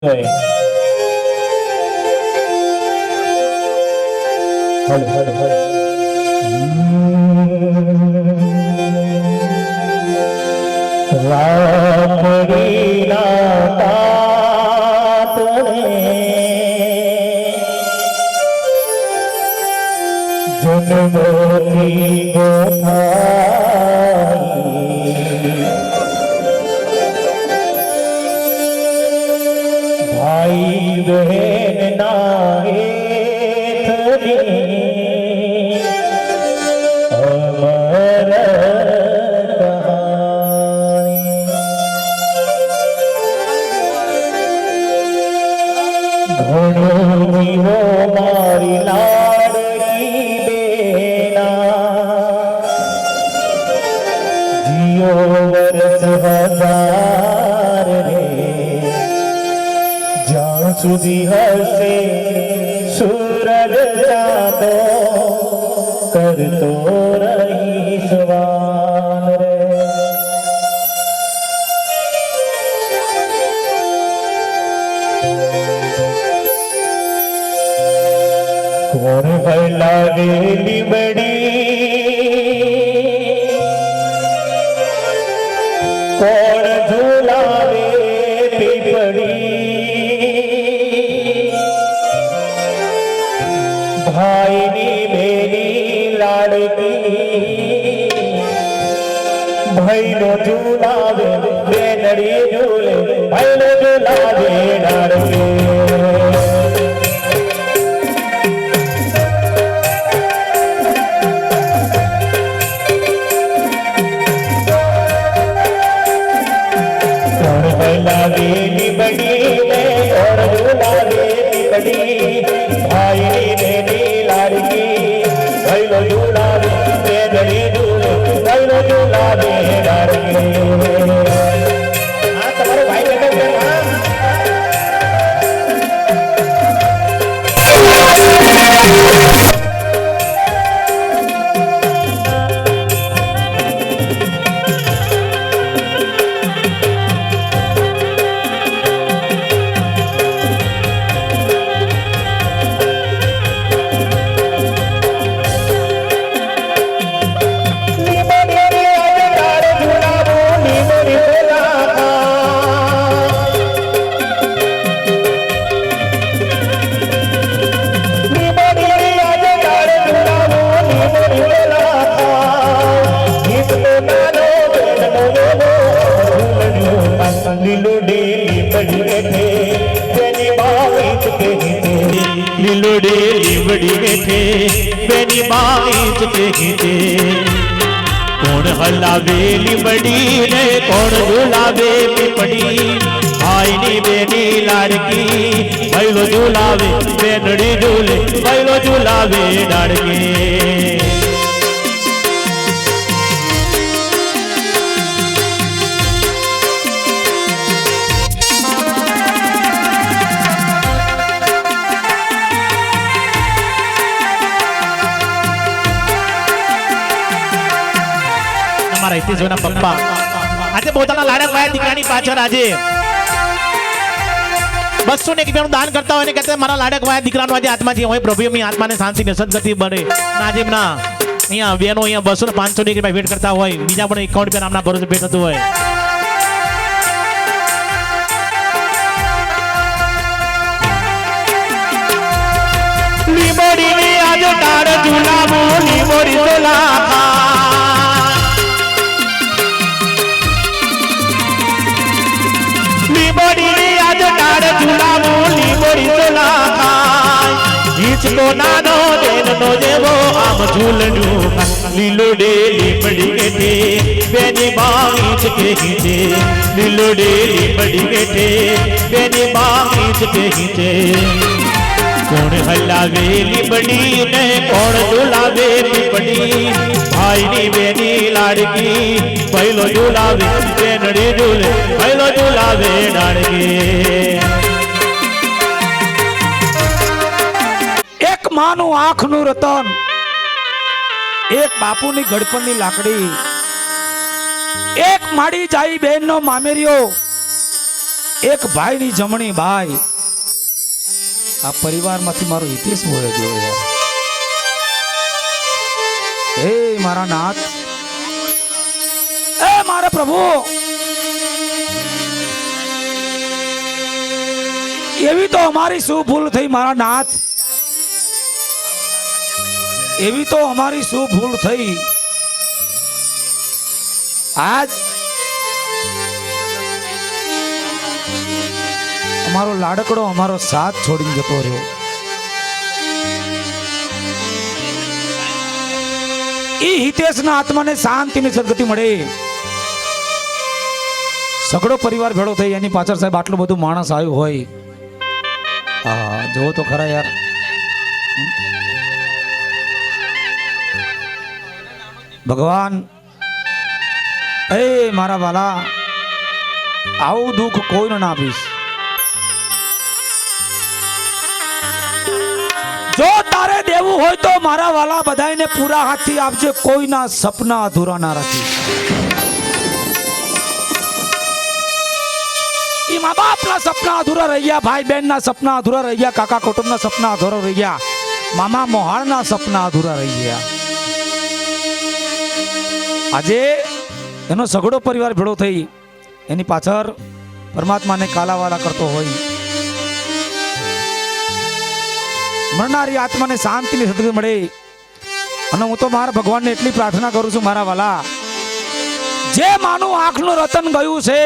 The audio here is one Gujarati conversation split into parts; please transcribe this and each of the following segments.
rồi. Thôi, thôi, thôi. રામડીના તાતણે જન્મોની ગોથાઈ ભાઈ બહેન ના હેઠળી અમર ઘણો જીવો મારી લાડકી બેના જીઓ વર્ષ હજાર રે જ્યાં સુધી હશે સૂરજ ચાંદો કરતો રહીશ વાન રે કોણ લાગેલી બડી કોણ ઝુલાવે પીપળી ભાઈની બેની લાડકી ભાઈનો ઝુલાવે બેનડી ઝૂલે ભાઈનો ઝુલાવે લાડકી લાગેલી બડી ને ઓર ઝુલાવેલી બડી ભાઈની બેની લાડકી ભાઈલો ઝુલાવે બેનડી ઝૂલે ભાઈલો ઝુલાવે લાડકી આ તમારો ભાઈ બેઠો बड़ी बैठे बेनी बाईच के गीते कौन हलावेली बड़ी ने कौन झुलावे पीपड़ी भाईनी बेनी लाड़की भाईलो झुलावे बेनड़ी झूले भाईलो झुलावे लाड़की પપ્પા આજે પોતાના લાડક ભાઈ દીકરાની પાછળ આજે 200 ને 1 દાન કરતા હોય ને કહેતા મારા લાડક ભાઈ દીકરાનો આજે આત્માજી હોય પ્રભુ એમની આત્માને શાંતિ ને સદગતિ બને નાજીમના અહીંયા બેનો અહીંયા 200 ને 500 ની રૂપિયા ભેટ કરતા હોય બીજા પણ એકાઉન્ટ પર નામના ભરોસે ભેટ થતું હોય લીબડી ની આજે તાર ઝુલાવો લીબડી ઝુલાવા ઈચકો નાનો દેનનો જેવો આમ ઝૂલડું લીલોડે લીપડી બેઠે બેની બાઈચ કે ગીતે લીલોડે લીપડી બેઠે બેની બાઈચ કે ગીતે કોણ હલાવે લીબડી ને કોણ ઝુલાવે પીપડી ભાઈની બેની લાડકી પહેલો ઝુલાવે બેનડી ઝૂલે પહેલો ઝુલાવે લાડકી માનું આંખનું રતન એક બાપુની ગડપણની લાકડી એક માડી જાઈ બહેનનો મામેરિયો એક ભાઈની જમણી ભાઈ આ પરિવારમાંથી મારો હિતેશ બોલે ગયો યાર. હે મારા નાથ, એ મારા પ્રભુ, એવી તો અમારી શું ભૂલ થઈ મારા નાથ, એવી તો અમારી શું ભૂલ થઈ. આજ અમારો લાડકડો અમારો સાથ છોડીને જતો રહ્યો. ઈ હિતેશના આત્માને શાંતિની સદગતિ મળે. સગડો પરિવાર ભેળો થઈ એની પાછળ સાહેબ આટલું બધું માણસ આવ્યું હોય. હા જોવો તો ખરા યાર. ભગવાન, એ મારા વાલા, આવું દુઃખ કોઈને ના આપીશ. જો તારે દેવું હોય તો મારા વાલા બધાને પૂરા હાથથી આપજે, કોઈના સપના અધૂરા ના રાખી. ઈ મા બાપના સપના અધૂરા રહી ગયા, ભાઈ બહેનના સપના અધૂરા રહી ગયા, કાકા કુટુંબના સપના અધૂરા રહી ગયા, મામા મોહાળના સપના અધૂરા રહી ગયા. આજે એનો સગડો પરિવાર ભેળો થઈ એની પાછળ પરમાત્માને કાલાવાલા કરતો હોય. મરનારી આત્માને શાંતિની સદગતિ મળે. અને હું તો મારા ભગવાનને એટલી પ્રાર્થના કરું છું મારા વાલા, જે માનું આંખનું રતન ગયું છે,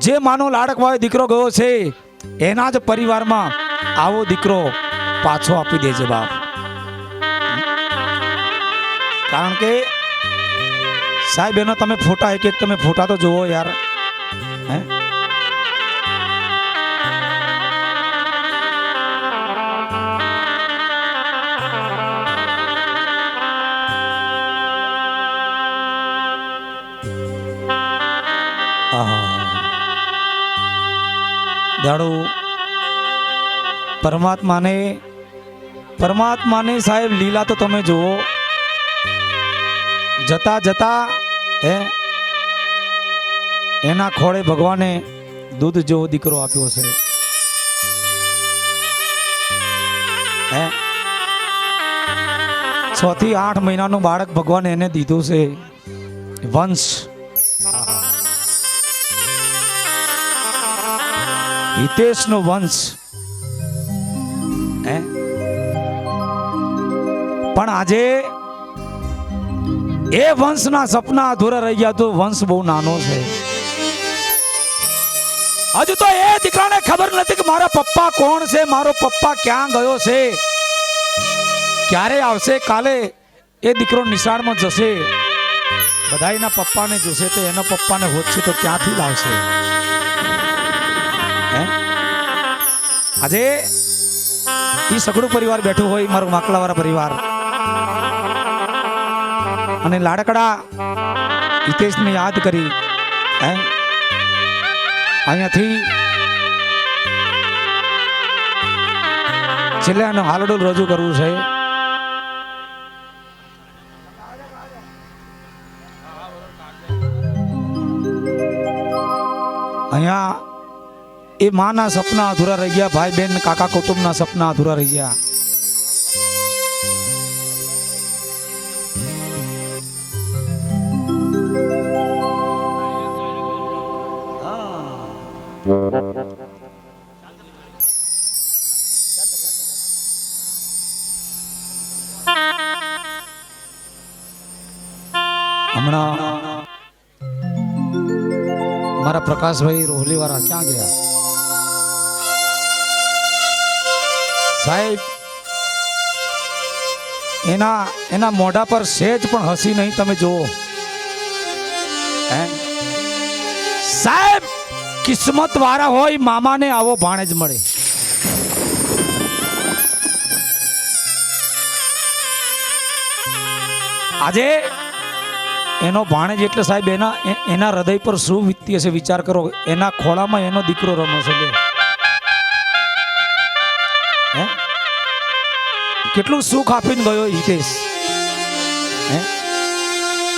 જે માનો લાડકવાયો દીકરો ગયો છે, એના જ પરિવારમાં આવો દીકરો પાછો આપી દેજે બાપ. કારણ કે સાહેબ એનો તમે ફોટા એક તમે ફોટા તો જોવો યાર. હે દાડો પરમાત્માને સાહેબ લીલા તો તમે જુઓ. જતા જતા એના ખોળે ભગવાને દૂધ જેવો દીકરો આપ્યો છે. 6 થી 8 મહિનાનું બાળક ભગવાને એને દીધું છે. વંશ હિતેશનો વંશ. પણ આજે એ વંશના સપના અધૂરા રહી ગયા તો વંશ બહુ નાનો છે. હજુ તો એ દીકરાને ખબર નથી કે મારા પપ્પા કોણ છે, મારો પપ્પા ક્યાં ગયો છે, ક્યારે આવશે. કાલે એ દીકરો નિશાળમાં જશે, બધાયના પપ્પાને જોશે તો એના પપ્પાને હોતશે તો ક્યાંથી લાવશે. આજે ઈ સગડું પરિવાર બેઠું હોય, મારો માકલાવાળા પરિવાર, અને લાડકડા હિતેશને યાદ કરી અહીંયાથી છેલ્લે આનો હાલડું રજૂ કરવું છે. અહીંયા એ માના સપના અધૂરા રહી ગયા, ભાઈ બહેન કાકા કુટુંબના સપના અધૂરા રહી ગયા. હમણાં મારા પ્રકાશભાઈ રોહલીવાળા ક્યાં ગયા સાહેબ? એના મોઢા પર સેજ પણ હસી નહીં તમે જુઓ. સાહેબ કિસ્મત વાળા હોય મામાને આવો ભાણેજ મળે. આજે એનો ભાણેજ એટલે સાહેબ એના હૃદય પર શું વીતતી હશે વિચાર કરો. એના ખોળામાં એનો દીકરો રમે છે. કેટલું સુખ આપીને ગયો હિતેશ,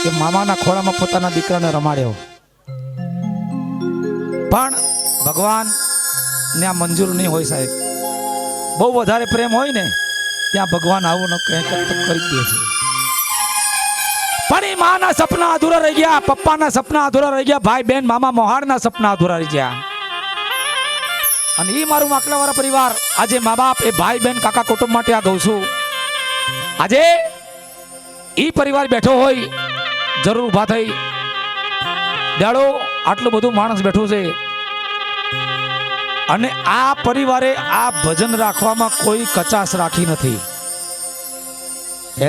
કે મામાના ખોળામાં પોતાના દીકરાને રમાડ્યો. પણ ભગવાન ને આ મંજૂર નહીં હોય સાહેબ. બહુ વધારે પ્રેમ હોય ને ત્યાં ભગવાન આવું ન કંઈક તો કરી દે છે. પણ એ માના સપના અધૂરા રહી ગયા, પપ્પાના સપના અધૂરા રહી ગયા, ભાઈ બહેન મામા મોહાડના સપના અધૂરા રહી ગયા. અને એ મારું માકલાવાળા પરિવાર આજે મા બાપ એ ભાઈ બહેન કાકા કુટુંબ માટે આ ગઉં છું. આજે એ પરિવાર બેઠો હોય જરૂર ઊભા થઈ દાડો આટલું બધું માણસ બેઠું છે અને આ પરિવારે આ ભજન રાખવામાં કોઈ કચાશ રાખી નથી.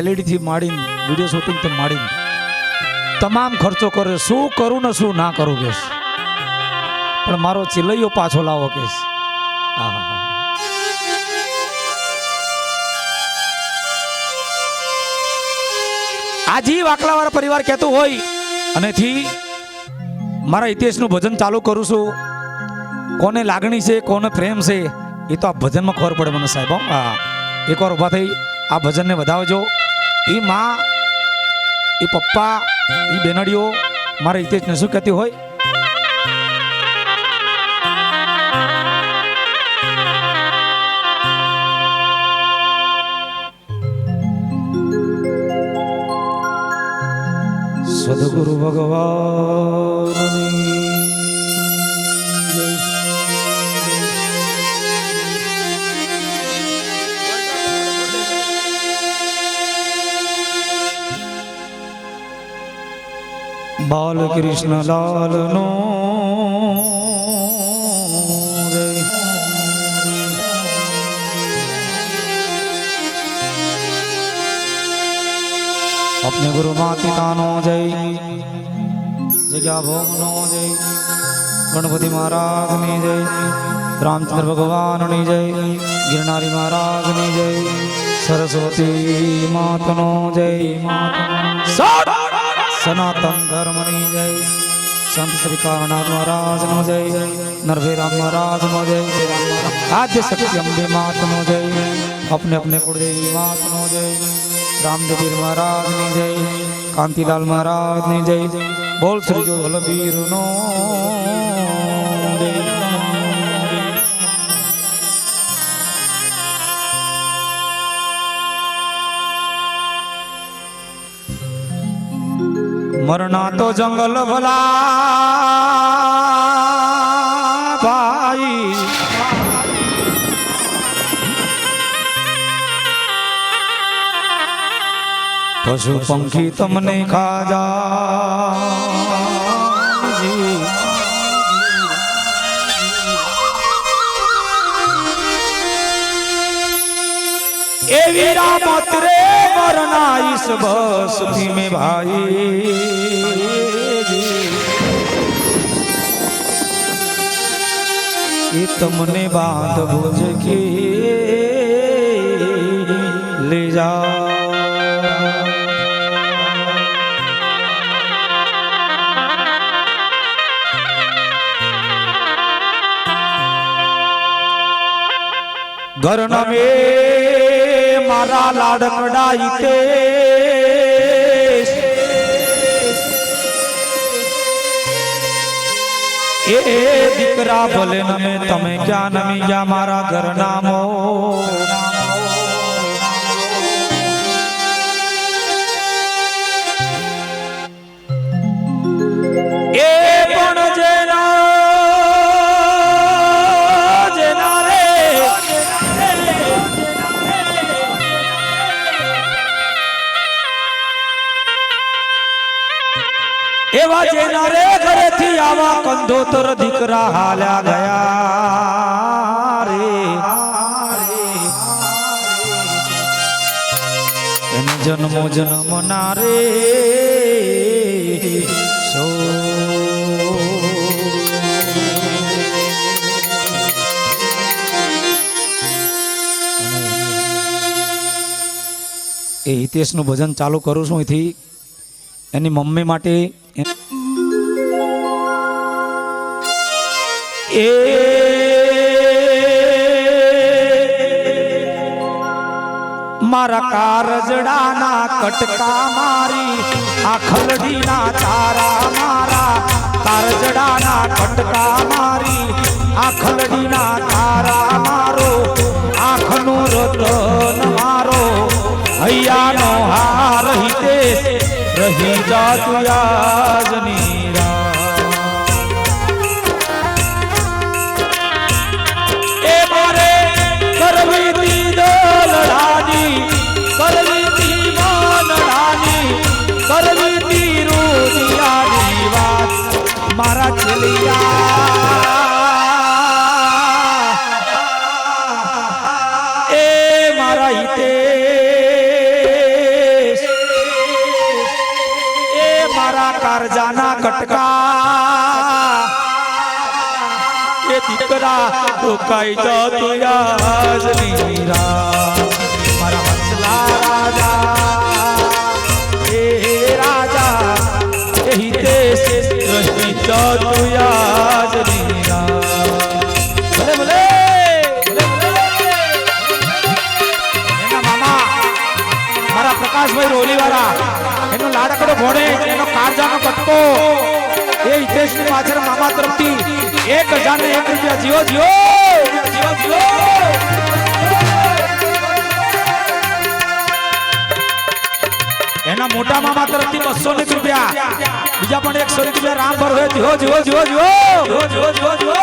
LED થી માંડીને વિડીયો શૂટિંગ થી માંડીને તમામ ખર્ચો કરે. શું કરું ને શું ના કરું કેસ, પણ મારો ચિલૈયો પાછો લાવો કેસ. આજે વાકલાવાળા પરિવાર કહેતું હોય અનેથી મારા હિતેશનું ભજન ચાલુ કરું છું. કોને લાગણી છે કોને પ્રેમ છે એ તો આ ભજનમાં ખબર પડે મને સાહેબ. હા, એકવાર ઊભા થઈ આ ભજનને વધાવજો. એ માં, એ પપ્પા, એ બેનડીઓ મારા હિતેશને શું કહેતી હોય? સદગુરુ ભગવાનની બાલકૃષ્ણ લાલનો જય. अपने गुरु माता पितानो जय, जग्या भोमनो जय, गणपति महाराज ने जय, रामचंद्र भगवान ने जय, गिरनारी महाराज ने जय, सरस्वती मातनो जय, सनातन धर्म ने जय, संत श्री कारनाथ महाराज नो जय, नरभैराम महाराज नो जय, आद्य शक्ति अम्बे मात नो जय, अपने अपने कुलदेवी मात नो जय, रामदेवीर महाराज ने जय, कांतिलाल महाराज ने जय, बोल श्री जो बलबीर नो जय. मरना तो जंगल भला भाई, पशु पंखी तमने खा जा. ए वीरा मत रे मरना इस बस्ती में भाई, ये तमने बात बुझ के ले जा. घरना में मारा लाडकड़ाई ते ए दीकरा भले नमे तमे क्या नमी जा मारा घर नामो. ए पण जेना एवा जेना रे घरे थी आवा कंधोतर दीकरा हाल्या गया रे. एन जन्मो जन्म ना रे सो. ए हितेशનું ભજન ચાલુ કરું છું અહીંથી એની મમ્મી માટે. ए मारा कारजड़ा ना कटका मारी आखलडी ना तारा मारा कारजड़ा ना कटका मारी આખલડીના તારા મારો આંખનો રતન મારો હૈયાનો હાર હિતે રહી જાતું યાજની એ મારે કરવી તી દલડાની કરવી તી માનડાની કરવી તી રોજિયાની વાત મારા છેલિયા એ મારા હિતેશ એ મારા કારજાના કટકા એ દીકરા રોકાઈ જતો યાજની રાત મારા વત્સલા રાજા એ રાજા એ હિતેશ રહી જતો યાજની રાત ભલે ભલે એના મામા મારા પ્રકાશભાઈ રોલીવાળા એનો લાડકડો ઘોડે એનો કારજાનો કટકો એ હિતેશની પાછળ મામા તરફથી 1001 રૂપિયા જીઓ જીઓ જીઓ જીઓ એના મોટા મામા તરફથી 200 રૂપિયા બીજા પણ 100 રૂપિયા રામ ભર હોય જીઓ જીઓ જીઓ જીઓ જીઓ જીઓ જીઓ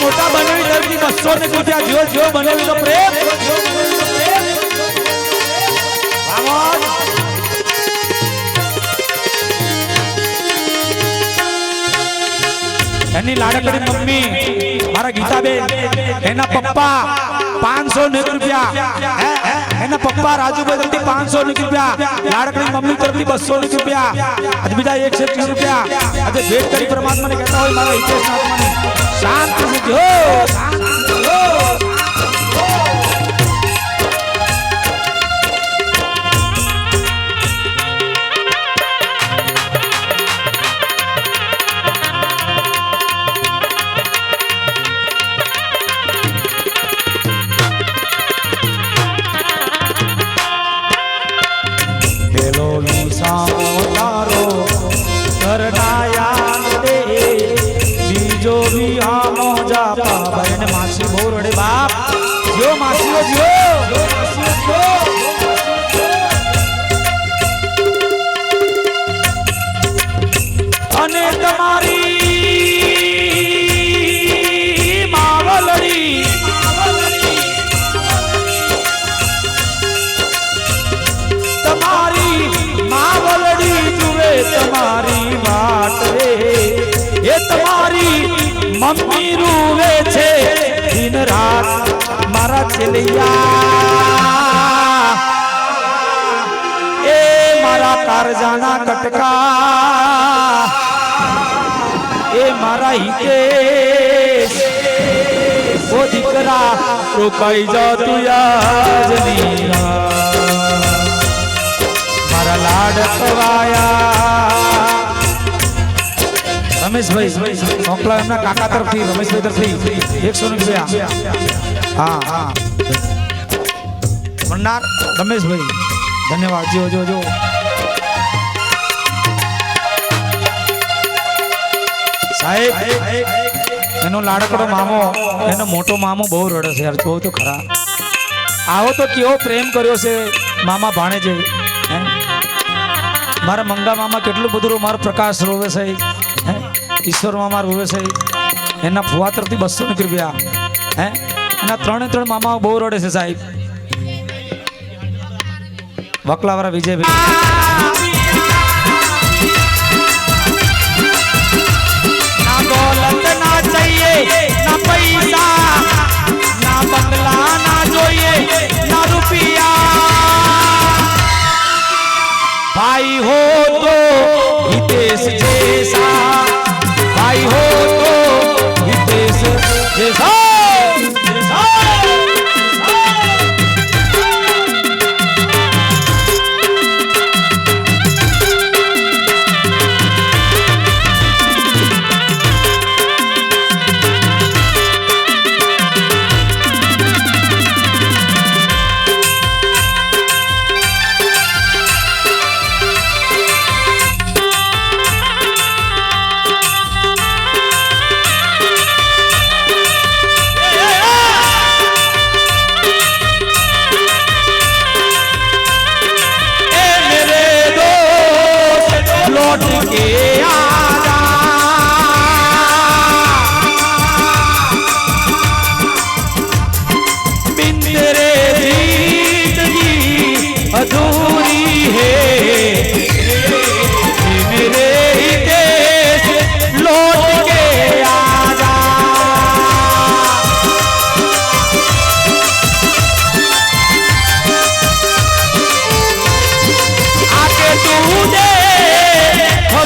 મોટા બનેવી તરફથી 200 રૂપિયા જીઓ જીઓ બનેવી તો પ્રેમ એની લાડકડી મમ્મી મારા ગીતાબેન એના પપ્પા 500 રૂપિયા એના પપ્પા રાજુભાઈ તરફથી 500 રૂપિયા લાડકડી મમ્મી તરફથી 200 રૂપિયા આજે બીજા 120 રૂપિયા આજે ભેટ કરી પરમાત્માને કહેતા હોય મારા હિતેશ આત્માને શાંત સુજો માસી બહુ રડે બાપ જો માસીઓ જો અને તમારી માવલડી તમારી માવલડી જુએ તમારી વાત રે એ તમારી મમ્મી રૂવે છે દિન રાત મારા છેલિયા એ મારા કારજાના કટકા એ મારા હિતેશ ઓ દીકરા રોકાઈ જતું યાજની મારા લાડ કવાયા રમેશભાઈ મોકલા એમના કાકા તરફથી રમેશભાઈ તરફથી 100 રૂપિયા હા હા મન્નાર રમેશભાઈ ધન્યવાદ જો જો જો સાહેબ એનો લાડકડો મામો એનો મોટો મામો બહુ રડે છે યાર જો તો ખરા આવો તો કેવો પ્રેમ કર્યો છે મામા ભાણે છે મારા મંગા મામા કેટલું બધું મારો પ્રકાશ રોવે છે ઈશ્વર મામા રોવે છે એના ફુવા તરફથી 200 રૂપિયા એના 3 મામાઓ બહુ રડે છે સાહેબ વકલાવાળા વિજયભાઈ ના દોલત ના चाहिए ના પૈસા ના બંગલા ના જોઈએ ના રૂપિયા लौट के आजा बिन तेरे जिंदगी अधूरी है मेरे ही देश लौट के आजा आके तू दे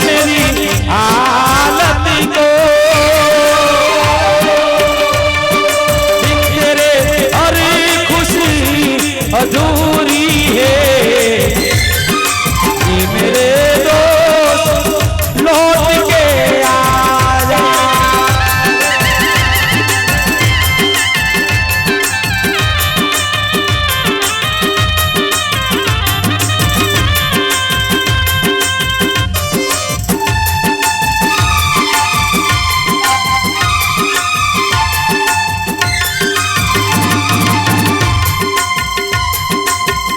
मेरी हालत को बिन तेरे हर खुशी अधूरी है ये मेरे दोस्त लौट के आजा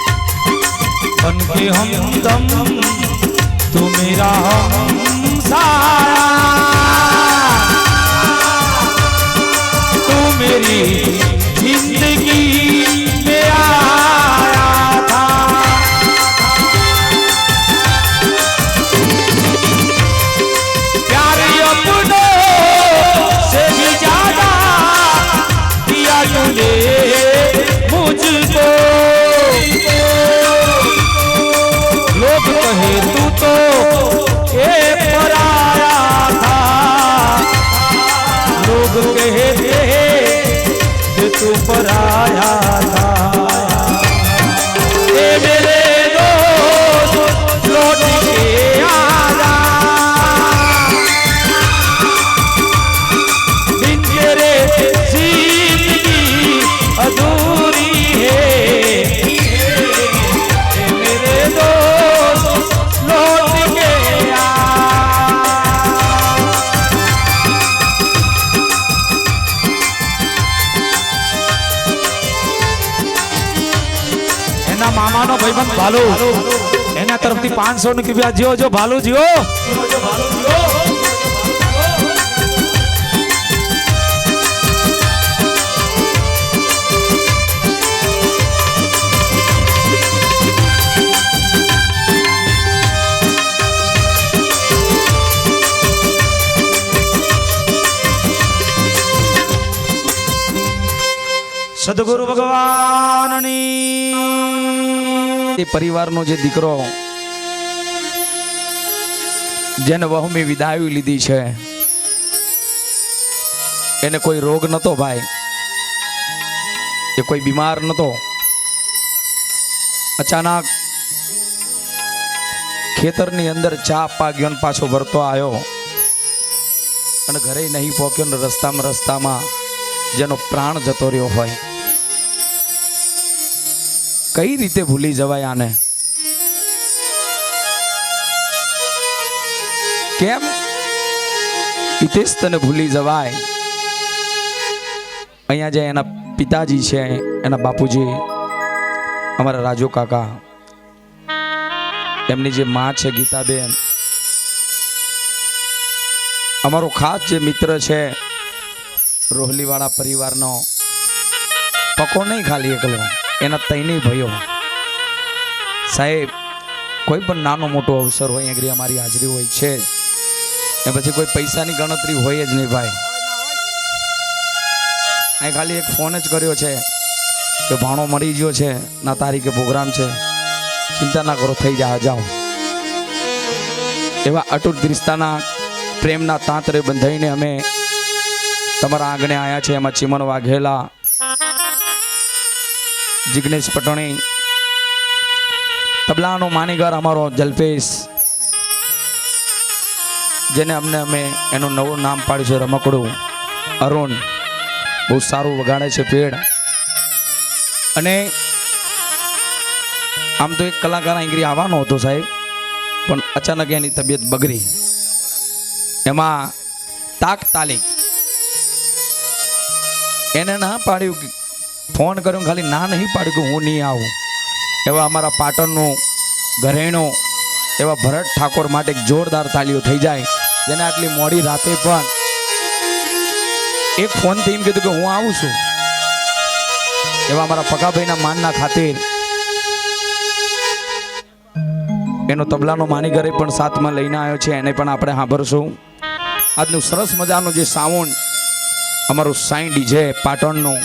बन के हमदम तू मेरा हमसाया तू मेरी जिंदगी में आया था प्यार अपनों से भी ज्यादा किया तूने मुझको लोग कहे तू तो एक पराया था लोग कहते कि तू पराया था ए मेरे दोस्त लौट के आजा बिन तेरे जिंदगी अधूरी है ए मेरे दोस्त लौट के आ એના મામાનો ભાઈબંધ ભાલુ એના તરફથી 500 ની રૂપિયા જીઓ જો ભાલુ જીઓ સદગુરુ ભગવાનની પરિવારનો જે દીકરો જેને વહુમી વિદાય લીધી છે એને કોઈ રોગ નતો ભાઈ એ કોઈ બીમાર નતો અચાનક ખેતરની અંદર ચા આપવા ગયો ને પાછો વરતો આવ્યો અને ઘરે નહીં પહોંચ્યો ને રસ્તામાં જેનો પ્રાણ જતો રહ્યો હોય કઈ રીતે ભૂલી જવાય આને કેમ હિતેશ તને ભૂલી જવાય અહીંયા જે એના પિતાજી છે એના બાપુજી અમારા રાજુ કાકા એમની જે માં છે ગીતાબેન અમારો ખાસ જે મિત્ર છે રોહલીવાળા પરિવારનો પકો નહીં ખાલી એકલો એના તૈની ભાઈઓ સાહેબ કોઈ પણ નાનો મોટો અવસર હોય આગળ અમારી હાજરી હોય છે જ પછી કોઈ પૈસાની ગણતરી હોય જ નહીં ભાઈ અહીં ખાલી એક ફોન જ કર્યો છે કે ભાણો મળી ગયો છે ના તારીખે પ્રોગ્રામ છે ચિંતા ના કરો થઈ જાઓ એવા અટૂટ રિશ્તાના પ્રેમના તાંતરે બંધાઈને અમે તમારા આંગણે આવ્યા છે એમાં ચીમન વાઘેલા જિગ્નેશ પટણી તબલાનો માનીગર અમારો જલ્પેશ જેને અમે એનું નવું નામ પાડ્યું છે રમકડું અરુણ બહુ સારું વગાડે છે પેડ અને આમ તો એક કલાકાર આંગળી આવવાનો હતો સાહેબ પણ અચાનક એની તબિયત બગડી એમાં તાત્કાલિક એને ના પાડ્યું કે ફોન કર્યો ખાલી ના નહીં પાડ્યું કે હું નહીં આવું એવા અમારા પાટણનું ઘરેણું એવા ભરત ઠાકોર માટે એક જોરદાર તાલીઓ થઈ જાય, જેને આટલી મોડી રાતે પણ એક ફોનથી એમ કીધું કે હું આવું છું. એવા અમારા પગાભાઈના માનના ખાतिर એનો તબલાનો માનીગરે પણ સાથમાં લઈને આવ્યો છે, એને પણ આપણે સાંભળશું. આજનું સરસ મજાનું જે સાઉન્ડ અમારું સાઈ ડીજે પાટણનું,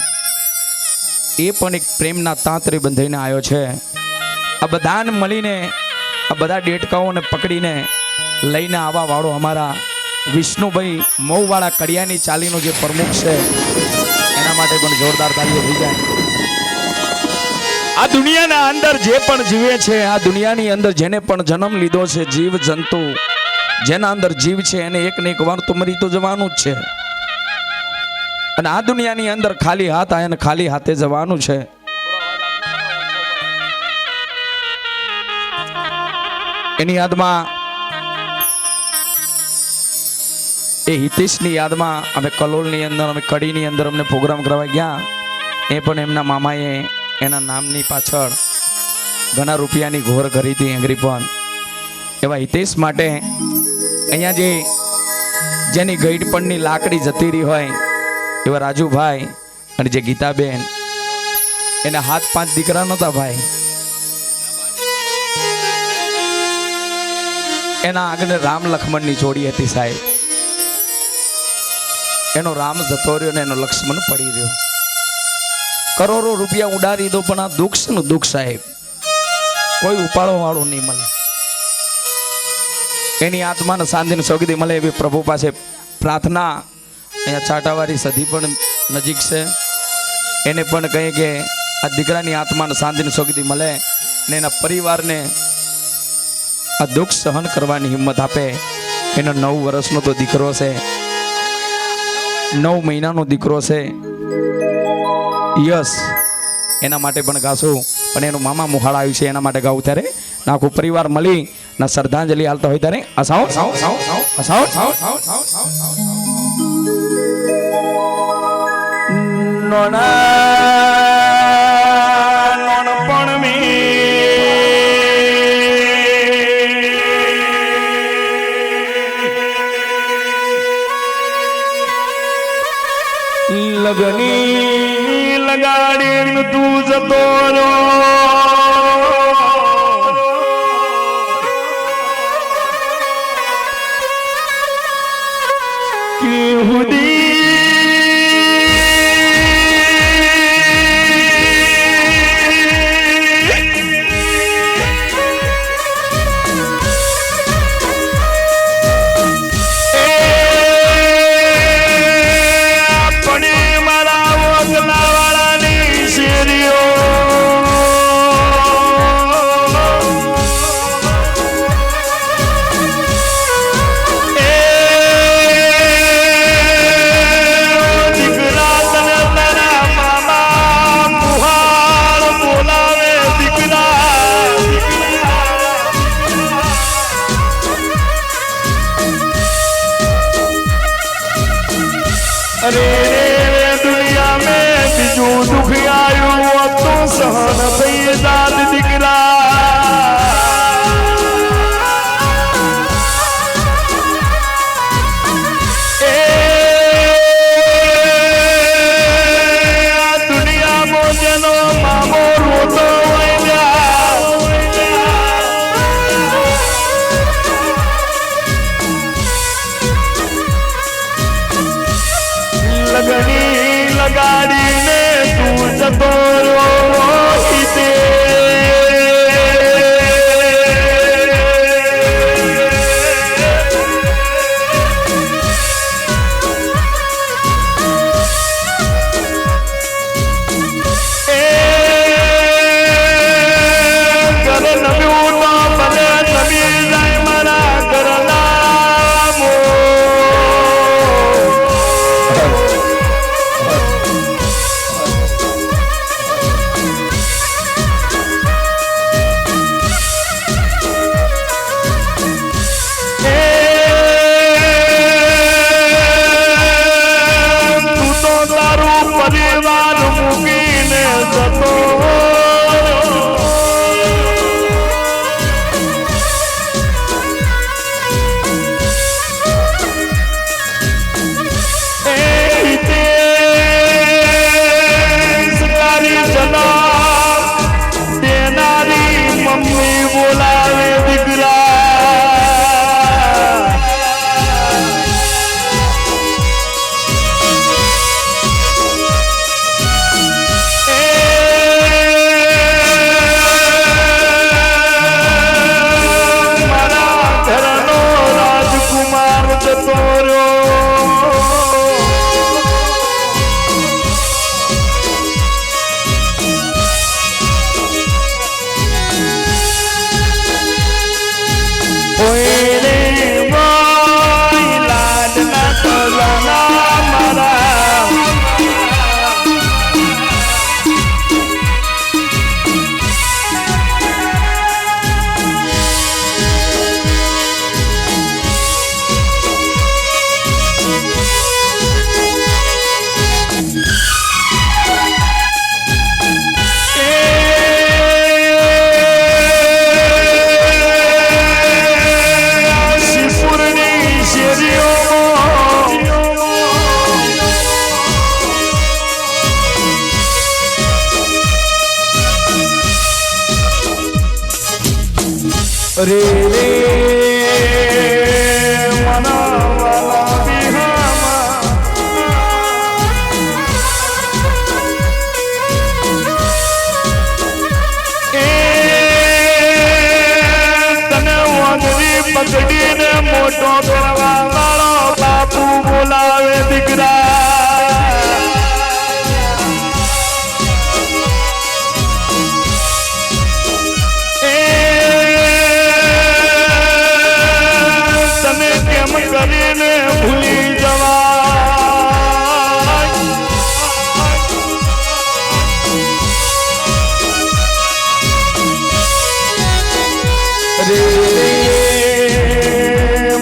એ પણ એક પ્રેમના તાંત્રે બંધાઈને આવ્યો છે. આ બધાને મળીને આ બધા ડેટકાઓને પકડીને લઈને આવવા વાળો અમારા વિષ્ણુભાઈ મઉવાળા કડિયાની ચાલીનો જે પ્રમુખ છે, એના માટે પણ જોરદાર તાલીઓ થઈ જાય. આ દુનિયાના અંદર જે પણ જીવે છે, આ દુનિયાની અંદર જેને પણ જન્મ લીધો છે, જીવ જંતુ જેના અંદર જીવ છે, એને એક ને એક વાર તો મરી તો જવાનું જ છે. અને આ દુનિયાની અંદર ખાલી હાથ આયા ને ખાલી હાથે જવાનું છે. એની યાદમાં, એ હિતેશની યાદમાં અમે કલોલની અંદર, અમે કડીની અંદર અમને પ્રોગ્રામ કરવા ગયા. એ પણ એમના મામાએ એના નામની પાછળ ઘણા રૂપિયાની ઘોર કરી હતી એંગરી પણ. એવા હિતેશ માટે અહીંયા જેની ગઈડપણની લાકડી જતી રહી હોય એવા રાજુભાઈ અને જે ગીતાબેન, એના હાથ 5 દીકરા નહોતા ભાઈ. એના આગળ રામ લક્ષ્મણની જોડી હતી સાહેબ. એનો રામ જતો રહ્યો ને એનો લક્ષ્મણ પડી રહ્યો. કરોડો રૂપિયા ઉડાડી દો પણ આ દુઃખ છે ને દુઃખ સાહેબ, કોઈ ઉપાડો વાળો નહીં મળે. એની આત્માને શાંતિને સૌગતી મળે એવી પ્રભુ પાસે પ્રાર્થના. અહીંયા ચાટાવારી સધી પણ નજીક છે, એને પણ કહે કે આ દીકરાની આત્માને શાંતિની સૌગતી મળે ને એના પરિવારને આ દુઃખ સહન કરવાની હિંમત આપે. એનો 9 વર્ષનો તો દીકરો છે, 9 મહિનાનો દીકરો છે યસ, એના માટે પણ ગાશું. પણ એનું મામા મુહાળા આવ્યું છે એના માટે ગાવું. ત્યારે આખું પરિવાર મળી ના શ્રદ્ધાંજલિ હાલતા હોય ત્યારે અસાવ લગની લગાડી તું જતો दुनिया में बीजू दुख आयु तो सहन थई दाद दिकरा दुनिया मोजनो मामो रोतो लगनी लगाड़ी ने तू जतो રે રે મારા વાલા વિહામાં એ તને વાંદરી પકડીને મોટો કરવા વાળો બાપુ બોલાવે દીકરા કરીને ભૂલી જવાય રે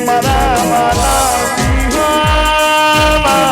મારા વાલા વિહામાં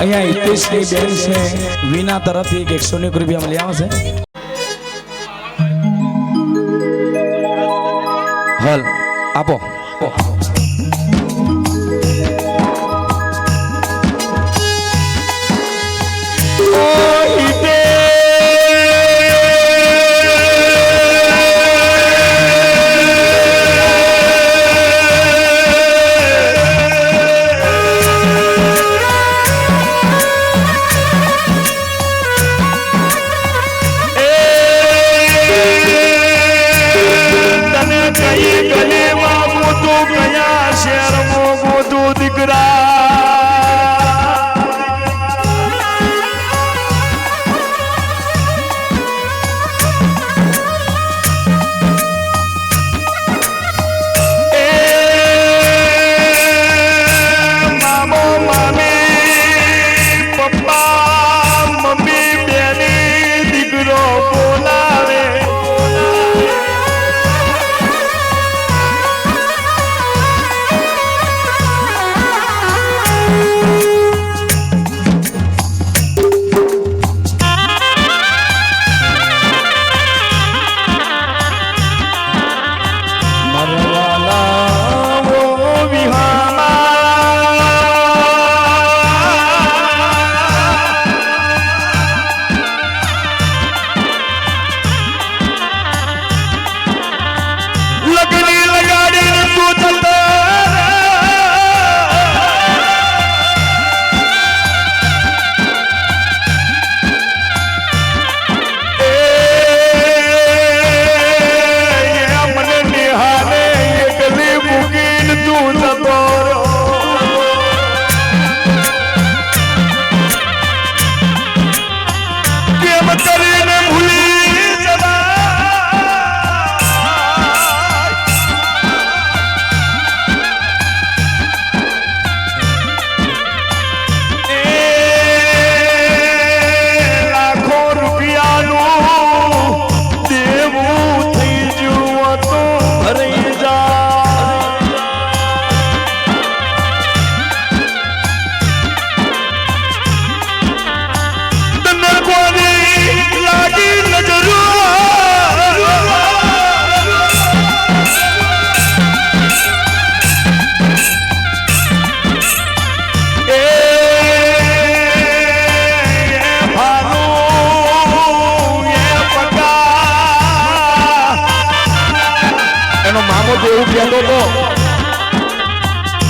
અહીંયા હિતેશની બેન છે વિના તરફથી 100 રૂપિયા મળી આવશે હલ આપો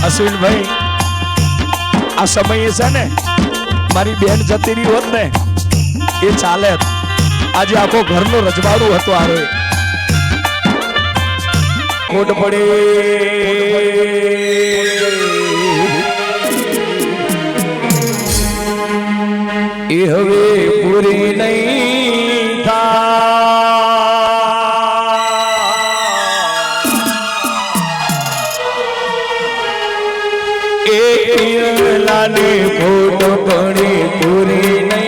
અશ્વિનભાઈ આ સમયે છે ને મારી બેન જતી રહી હોત ને એ ચાલે આજે આખો ઘરનો રજવાડું હતો આરો ખોટ પડે એ હવે પૂરી નહીં થાય એ લાને ખોટ પડે પૂરી નહીં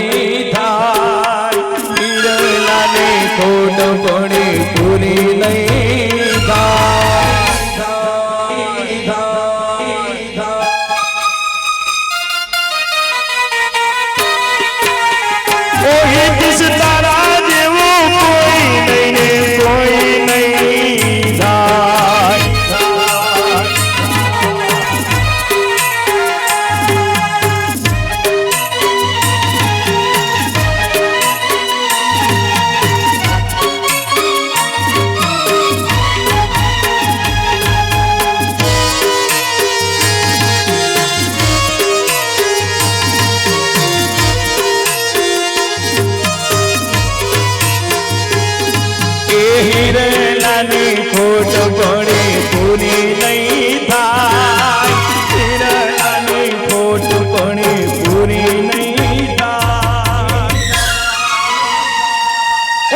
હિરલાની ખોટ પડી પૂરી નહીં થાય હિરલાની ખોટ પડી પૂરી નહીં થાય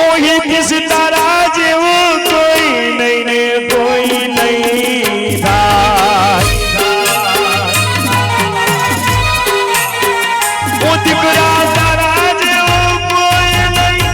ઓહી કિસ તારા જેવું કોઈ નહીં ને કોઈ નહીં થાય ઓ દીકરા તારા જેવું કોઈ નહીં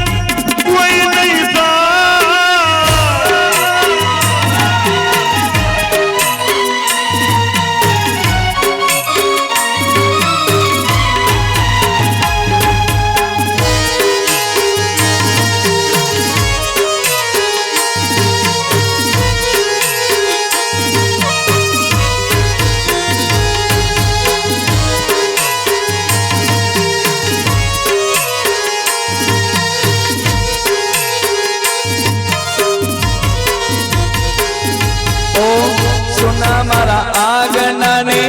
મારા આંગણાને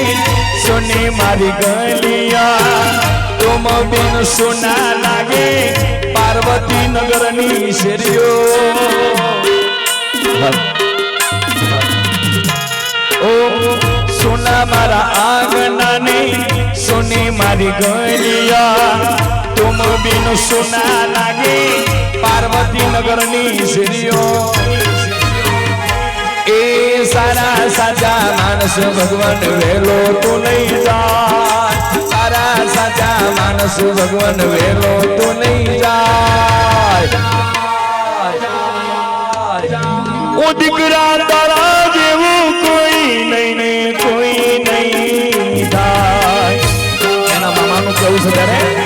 સોની મારી ગલિયા તુમ બિન સોના લાગે પાર્વતી નગરની શેરીઓ ઓ સોના મારા આંગણાને સોની મારી ગલિયા તુમ બિન સોના લાગે પાર્વતી નગરની શેરીઓ એ સારા સાચા માણસ ભગવાન વેલો તો નહીં જાય સારા સાચા માણસ ભગવાન વેલો તો નહીં જાય ઓ દીકરા તારા જેવું કોઈ નહીં ને કોઈ નહીં થાય એના મામાનું કેવું છે ત્યારે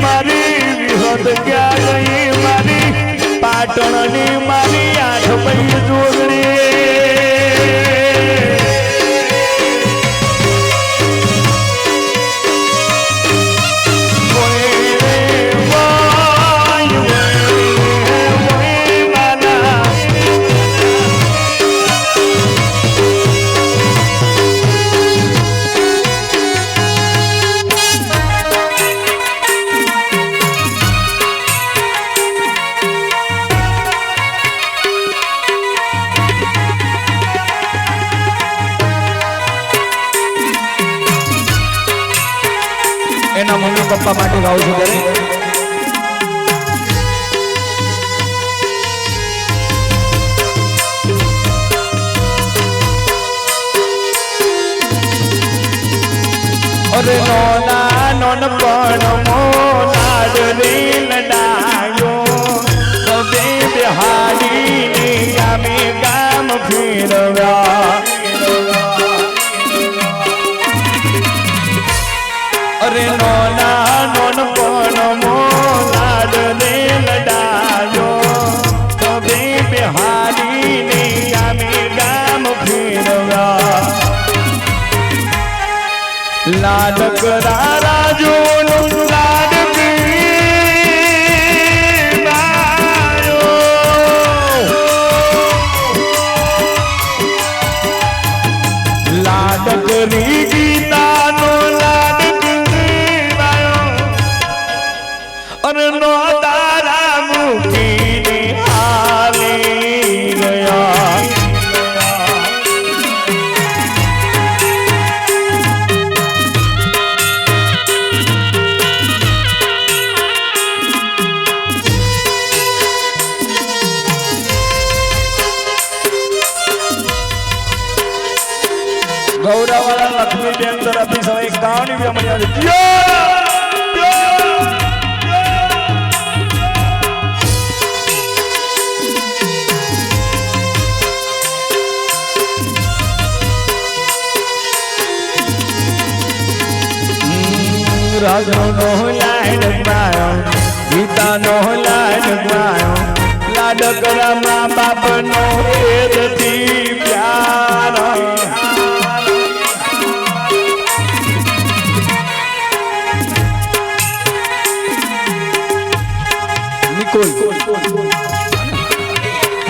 મારી વિહદ ક્યાં ગઈ મારી પાટણની મારી આઠ પૈ જોગણી એના મમ્મી પપ્પા માટે ગાઉં છું ત્યારે અરે નોના નોન પણ મોના ફેરવ્યા અરે નોના નોનપણ મોલાડ ને લડાયો તબે બિહારી ને ગામે ગામ ફેરવ્યા લાડક રાજુ લાડક લાડકરી ગીતાનો લાડક અરે નો તારા મૂકીને હાલી ગયા ગૌરવાળા લક્ષ્મી બેન તરફથી સવાઈ કાવની બી મળી આવે રાજો નો લાડ પાયો ગીતા નો લાડ પાયો લાડકરા મા બાપ નો એદથી પ્યાર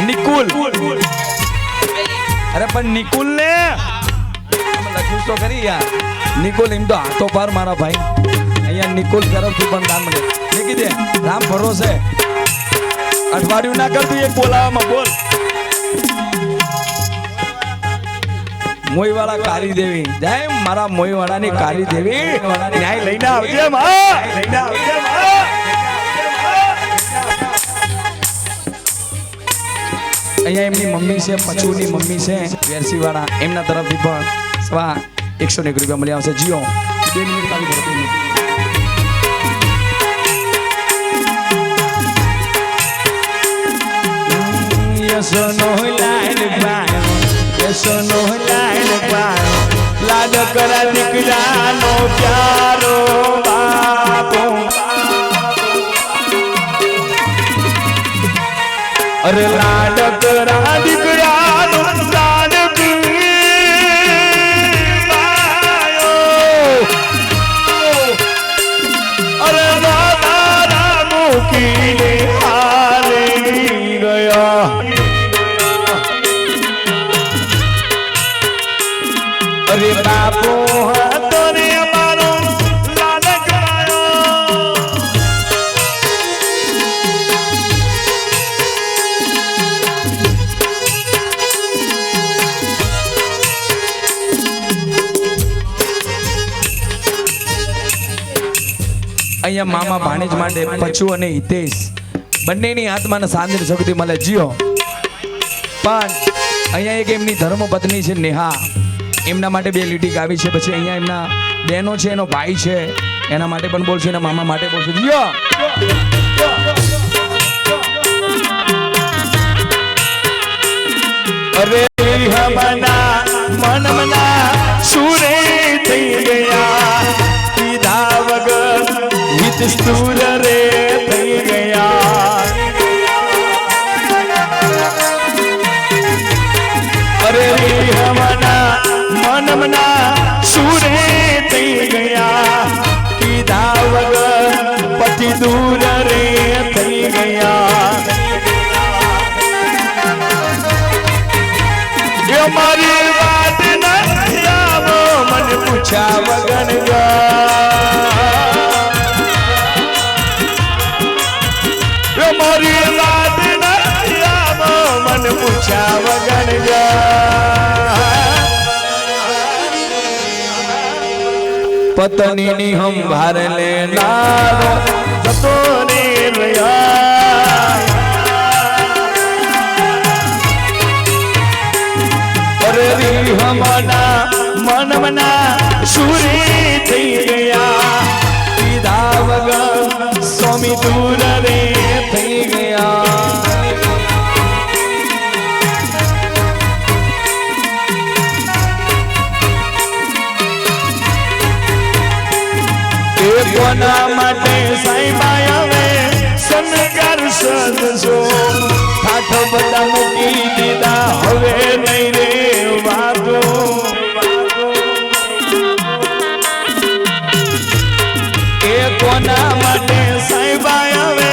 નિકુલ અરે પણ નિકુલ ને લખ્યું તો કરી યાર નિકુલ એમ તો હાથો પાર મારા ભાઈ અહીંયા નિકુલ તરફથી પણ દાન મળે લીખી દે રામ ભરોસે અઠવાડિયું ના કરતું એક બોલાવામાં બોલ મોઈવાળા કાળી દેવી જય મારા મોઈવાળાની કાળી દેવી ન્યાય લઈને આવજે માં લઈને આવજે માં અહીંયા એમની મમ્મી છે પચુની મમ્મી છે વેરસી વાળા એમના તરફથી પણ સવા 101 રૂપિયા મળી આવશે જીઓ 2 મિનિટ ખાલી ભરતી યસો નો લાડ પાયો યસો નો લાડ પાયો લાડ કરા દીકરાનો પ્યારો બાપો અરે લાડક દીકરાનો લાડક અરે દાદા મૂકીને હારી ગયા અરે બાપો હતો રે અમારો લાડક અહીંયા મામા ભાણેજ માટે પચુ અને હિતેશ બંનેની આત્માને શાંતિ શક્તિ મળે જીઓ પણ અહીંયા એક એમની ધર્મ પત્ની છે નેહા એમના માટે 2 લીટી ગાવી છે પછી અહીંયા એમના બહેનો છે એનો ભાઈ છે એના માટે પણ બોલશે એના મામા માટે બોલશે જીઓ અરે હમના મનમના સુરે થઈ ગયા પીધા વગર હિત સ્તુર રે થઈ ગયા અરે હમના મનમના સુરે થઈ ગયા પીધા વગર પતિ દૂર રે થઈ ગયા મારી વાત નથી આવો મને પૂછ્યા વગર ગયા મારી વાત નથી આવો મને પૂછ્યા વગર ગયા પત્નીની સંભાર લેનારો જતો રે રહ્યા હમના મનમના સુરે થઈ ગયા પીધા વગર સ્વામી દૂર રે થઈ ગયા એ કોના માટે સાઈબા આવે શનકાર સદસો ઠાઠ બધા મૂકી દીધા હવે નહીં રે વાતો એ કોના માટે સાઈબા આવે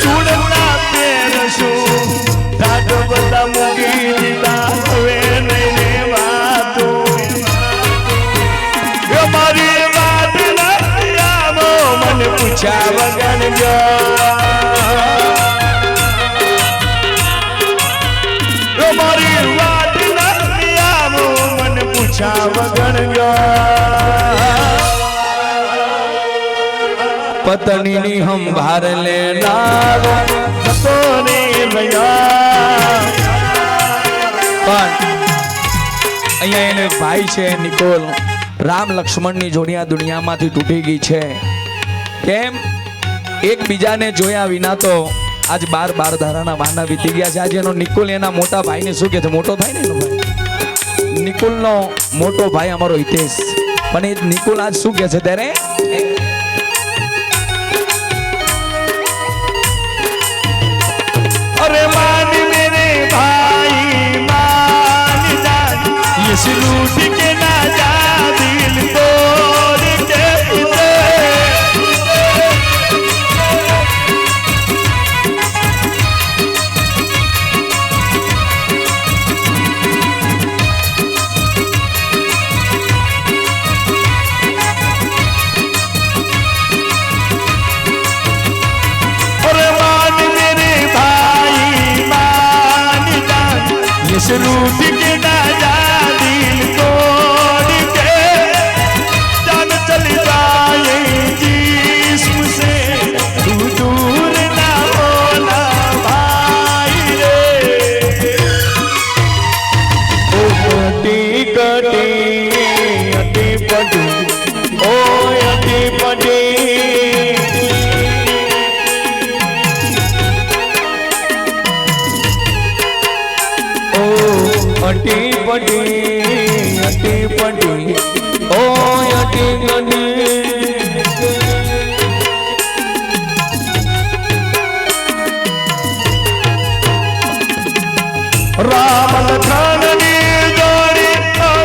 ચૂડના પહેરશું ઠાઠ બધા મૂકી દીધા હવે નહીં રે વાતો એ મારી વાત નથી આવો મને પૂછ્યા વગર મારી વાત નથી આવો મને પૂછ્યા વગર પત્નીની સંભાર લેનાર હતો ને ભૈયા પણ અહીંયા એને ભાઈ છે નિકોલ રામ લક્ષ્મણની જોડી આ દુનિયામાંથી તૂટી ગઈ છે કેમ એકબીજાને જોયા વિના તો આજ 12 ધારાના વાના વીતી ગયા છે આજે એનો નિકુલ એના મોટા ભાઈને શું કહે છે મોટો થાય ને એનો ભાઈ નિકુલનો મોટો ભાઈ અમારો હિતેશ પણ એ નિકુલ આજ શું કહે છે ત્યારે અરે માન મેરે ભાઈ માન જા ये लूट के ना जा दिल तोड़ के अरे मान मेरे भाई मान जा ये लूट के ना जा दिल तोड़ के जान चली जाए जिस्म से तू दूर ना होना भाई रे ओ कटी कटी अटी पटी ओ अटी पटी ओ अटी पटी ओ अटी राम लखननी जोड़ी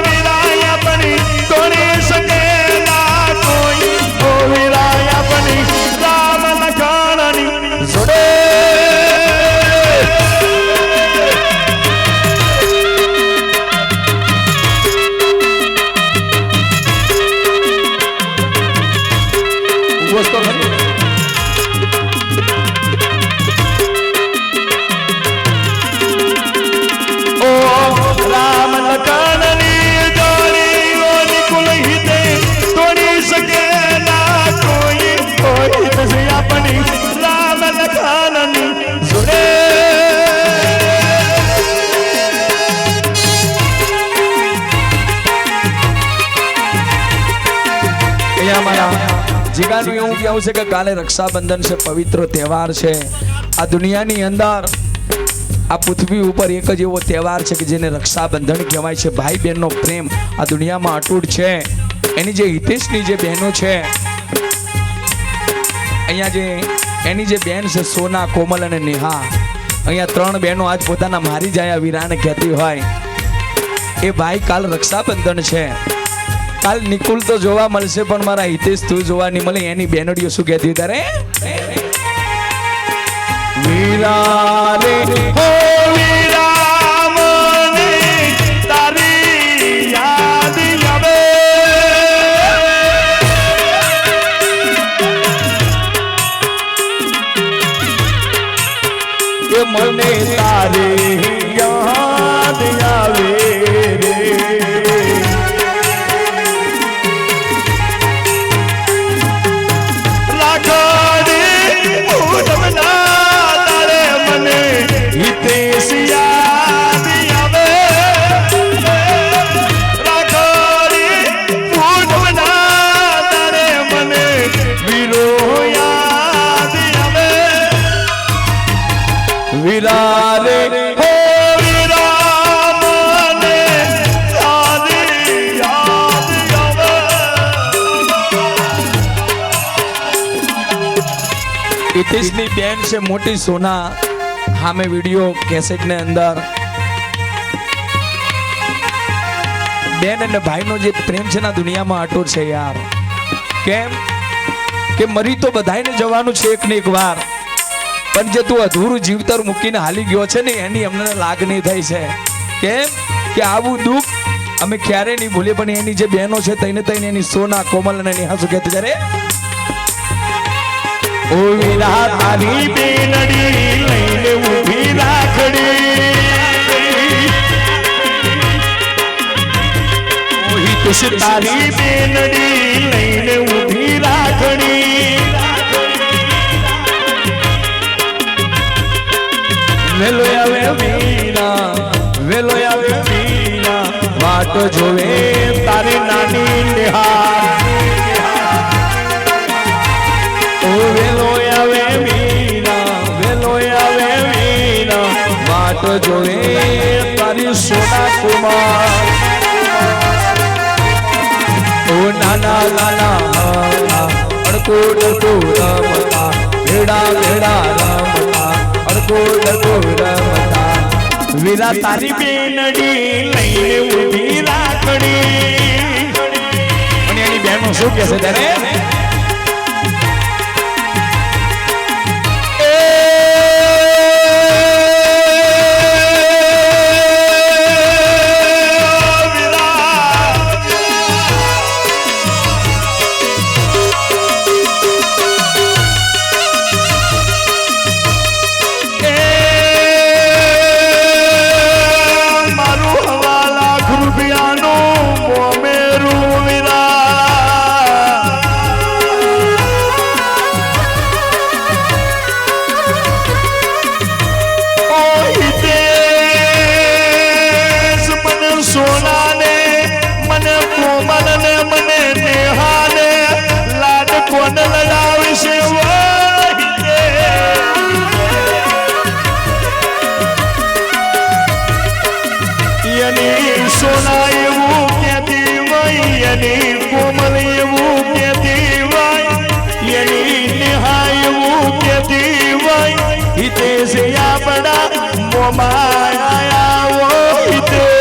विराया बनी तोड़ी सके ना कोई ओ विराया बनी राम लखननी जोड़े दोस्तों ओ राम लखननी जोड़ी ओ निकुल हिते तोड़ी सके ना कोई कोई तुझे अपनी राम लखननी जुड़े જીગાનું એવું કહેવું છે કે કાલે રક્ષાબંધન છે પવિત્ર તહેવાર છે આ દુનિયાની અંદર આ પૃથ્વી ઉપર એક જ એવો તહેવાર છે કે જેને રક્ષાબંધન કહેવાય છે ભાઈ બહેનનો પ્રેમ આ દુનિયામાં અતૂટ છે એની જે હિતેશની જે બહેનો છે અહીંયા જે એની જે બહેન છે સોના કોમલ અને નેહા અહીંયા 3 બહેનો આજ પોતાના મારી જાય વીરાને કહેતી હોય એ ભાઈ કાલ રક્ષાબંધન છે કાલ નિકુલ તો જોવા મળશે પણ મારા હિતેશ તું જોવા નહીં મળે એની બેનડીઓ શું કહેતી તારે વીરાને હો વીરા મને તારી યાદ આવે એ મને તારી યાદ આવે રે हितेश याद आवे राखोड़ी पूनमना तारे मने वीरो याद आवे वीरारे हो वीरा मने याद आवे હિતેશની બેન છે મોટી સોના હામે વિડિયો કેસેટ ને અંદર બેન અને ભાઈનો જે પ્રેમ છે ના દુનિયામાં અટૂટ છે યાર. કેમ કે મરી તો બધાયને જવાનું છે એક ને એક વાર, પણ જે તું અધૂરું જીવતર મૂકીને હાલી ગયો છે ને એની અમને લાગણી થઈ છે. કેમ કે આવું દુઃખ અમે ક્યારે નહીં ભૂલીએ, પણ એની જે બહેનો છે તઈને એની સોના કોમલ અને નેહા શું કહેતી જ્યારે ઓ વીરા તારી બેનડી લઈને ઊભી રાખડી, ઓ હિતેશ તારી બેનડી લઈને ઊભી રાખડી, વેલો આવે વીરા વેલો આવે વીરા વાટ જોવે તારી નાની નેહા, ઓ વેલો આવે વીરા વેલો આવે વીરા વાટ જોવે તારી સોના કુમાર. ઓ નાના નાના અડકો ડકો રમતા ભેડા ભેડા રમતા અડકો ડકો રમતા વીરા તારી બેનડી લઈને ઊભી રાખડી. અને એની બહેનો શું કહે છે ત્યારે સોના એવું ક્યાંથી વય એની કોમલ એવું ક્યાંથી વય એની નેહા એવું ક્યાંથી વય હિતેશ આપણા મોમાં આવો હિતેશ.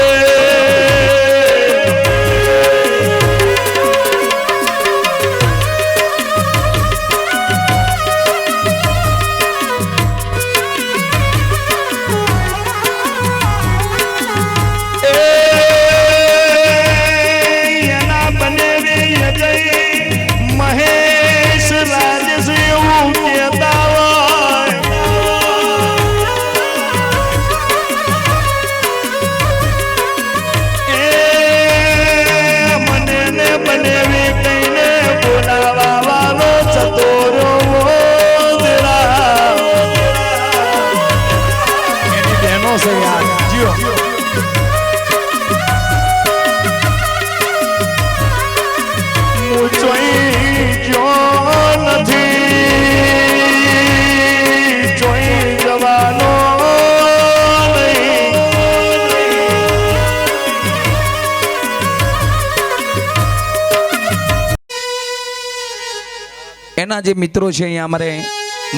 એના જે મિત્રો છે અહીંયા અમારે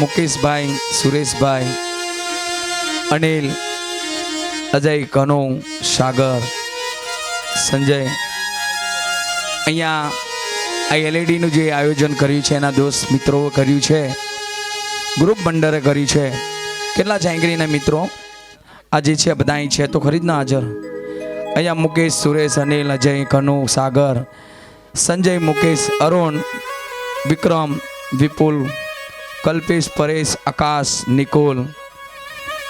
મુકેશભાઈ, સુરેશભાઈ, અનિલ, અજય, કનુ, સાગર, સંજય, અહીંયા આ એલઈડીનું જે આયોજન કર્યું છે એના દોસ્ત મિત્રો કર્યું છે, ગ્રુપ બંડરે કર્યું છે. કેટલા જાંગરીના મિત્રો આજે છે બધા અહીં છે તો ખરી જ ના હાજર. અહીંયા મુકેશ, સુરેશ, અનિલ, અજય, કનુ, સાગર, સંજય, મુકેશ, અરુણ, વિક્રમ, વિપુલ, કલ્પેશ, પરેશ, આકાશ, નિકોલ,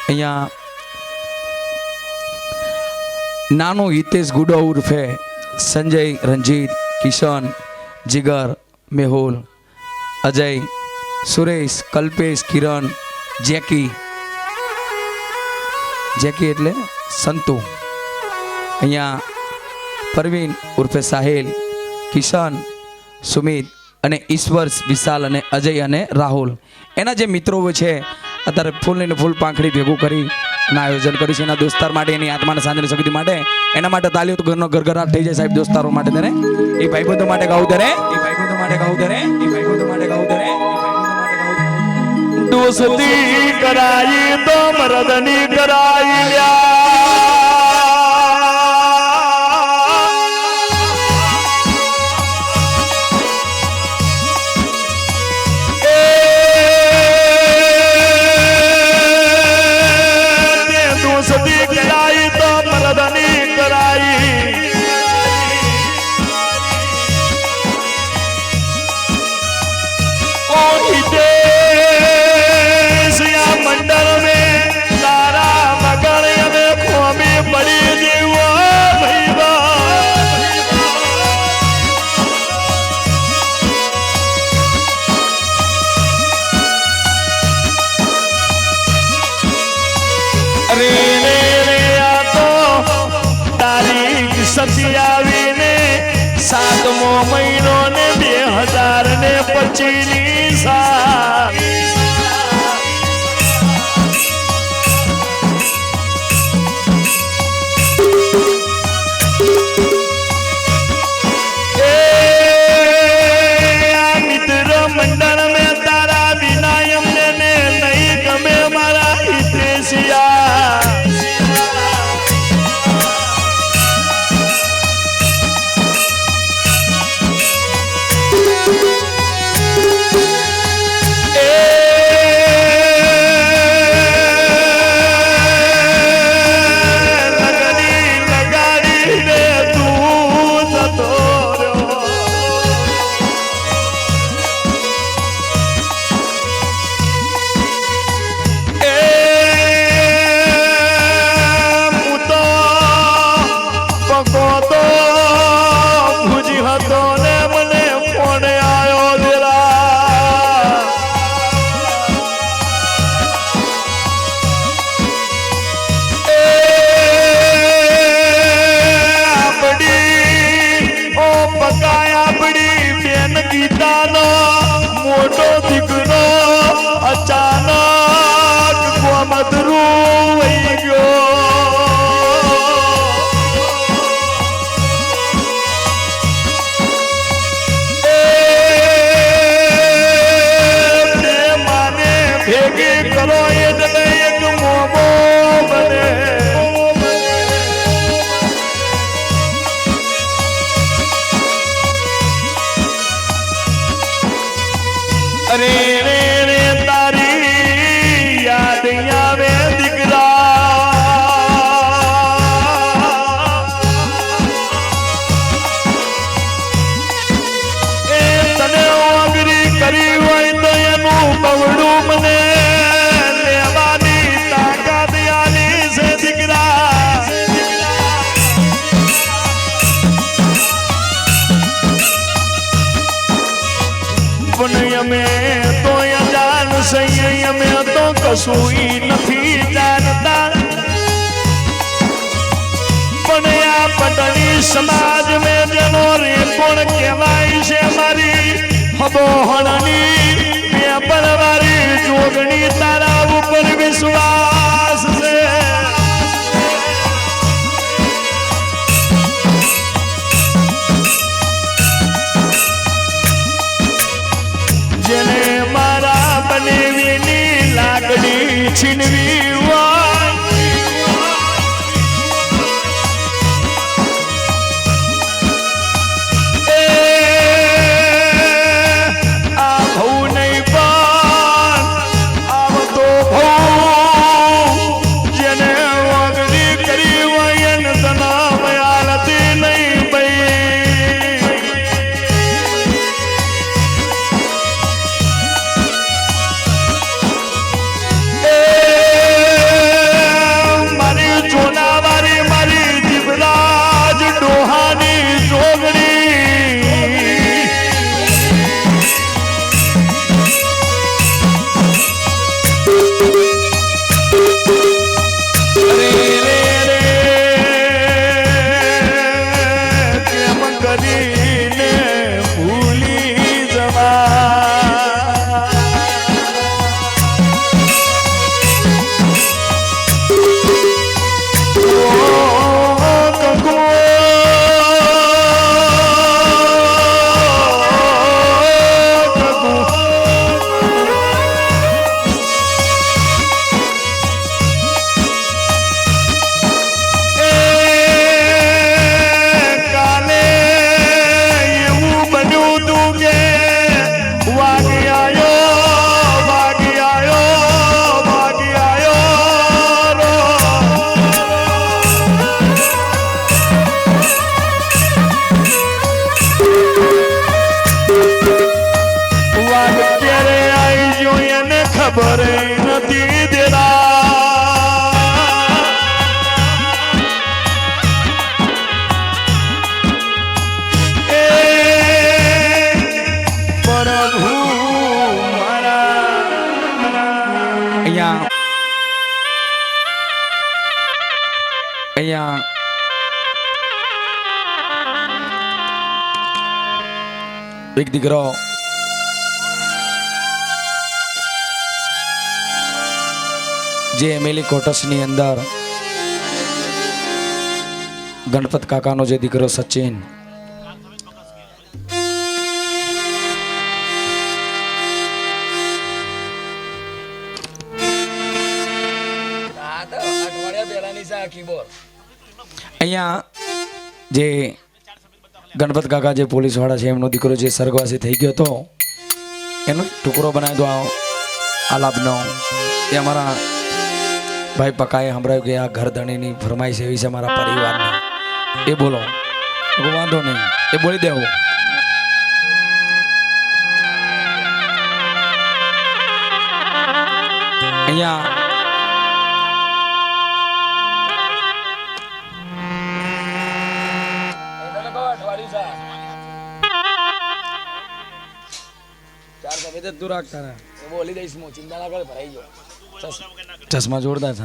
અહીંયા નાનો હિતેશ ગુડો ઉર્ફે સંજય, રંજીત, કિશન, જીગર, મેહુલ, અજય, સુરેશ, કલ્પેશ, કિરણ, જેકી એટલે સંતુ, અહીંયા પરવીન ઉર્ફે સાહિલ, કિશન, સુમિત અને ઈશ્વર, વિશાલ અને અજય અને રાહુલ એના જે મિત્રો છે અત્યારે ફૂલને ફૂલ પાંખડી ભેગું કરી ના આયોજન કર્યું છે એના દોસ્તાર માટે, એની આત્માને શાંતિની શક્તિ માટે. એના માટે તાલીઓ તો ઘરનો ગરગરાટ થઈ જાય સાહેબ. દોસ્તારો માટે તેને એ ભાઈબંધો માટે ગાવું દરે, એ ભાઈબંધો માટે ગાવું દરે, એ ભાઈબંધો માટે ગાવું દરે, એ ભાઈબંધો માટે ગાવું દરે. દોસ્તી કરાઈ તો મરદની કરાઈ લ્યા દોસ્તી કરાઈ તો મરદની કરાઈ मंडल में तारा मगर में खोमी पड़ी जीवो भैया अरे रे रे आ तो तारीख सतियावी ने 7मो महीनो ने 2025 साल मंडल में तारा बिना यमने ने नहीं गमे मारा हितेशिया मोटो दिखनो अचानक गोमदरू वही गयो माने भेगी करो એટલે એક મોમો બને अरे रे रे तारी याद आवे दिकरा ए तने ओगरी करी होय तो एनु बवडू मने लेवानी ताकत आली से दिकरा में तो जान सही में तो कसूई नहीं जानता बनया पटनी समाज में जनो रे कोण कहवाई से मारी हबोहनी में परवारी जोगनी तारा ऊपर विश्वास से જેને મારા બનેવીની લાકડી છીનવી આ ભઉ નહીં પણ આવતો ભઉ જેને વાગડી કરી હોય ને તના મયાલતી નહીં ભાઈ જો એને ખબર નથી દેતા એ પ્રભુ મારા અહીંયા એક દીકરો જે એમએલએ કોટસની અંદર ગણપત કાકાનો જે દીકરો સચિન અહીંયા જે ગણપત કાકા જે પોલીસ વાળા છે એમનો દીકરો જે સ્વર્ગવાસી થઈ ગયો હતો એનો ટુકડો બનાવી દો આલાપનો એ અમારા ભાઈ પકાએ સંભળાયું કે આ ઘર ધણીની ફરમાઈશ એવી છે મારા પરિવારની એ બોલો વાંધો નહીં એ બોલી દેવું અહીંયા ચશ્મા જોરદાર છે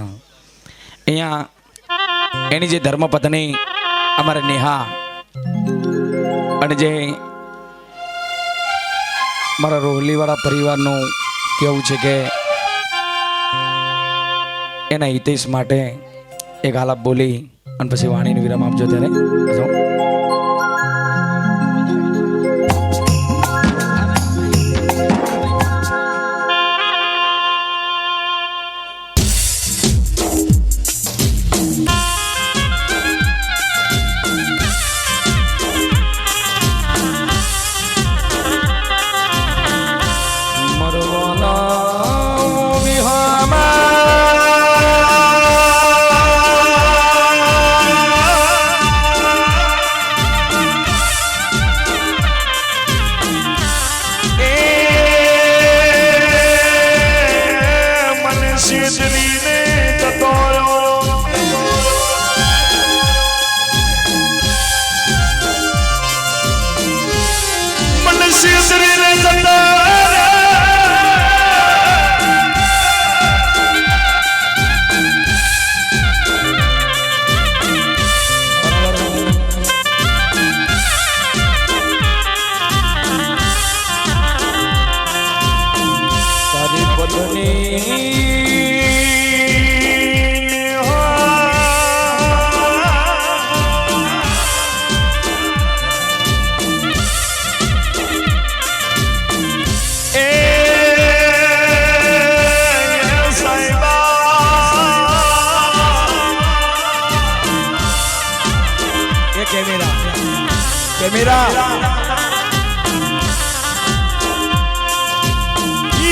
અહીંયા એની જે ધર્મપત્ની અમારે નેહા અને જે મારા રોહલીવાળા પરિવારનું કેવું છે કે એના હિતેશ માટે એક આલાપ બોલી અને પછી વાણીનું વિરામ આપજો ત્યારે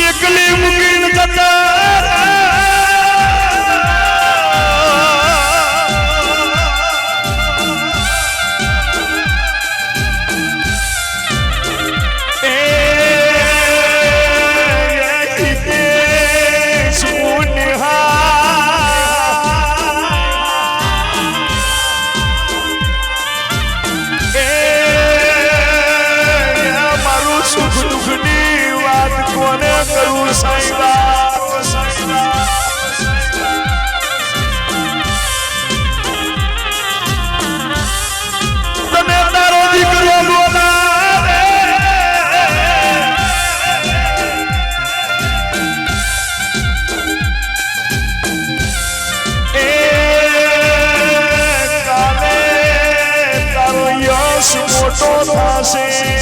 એકલી મૂકીને જતા તમે તારો દીકરો બોલાવે એ કાલે તારો યશ મોટો થશે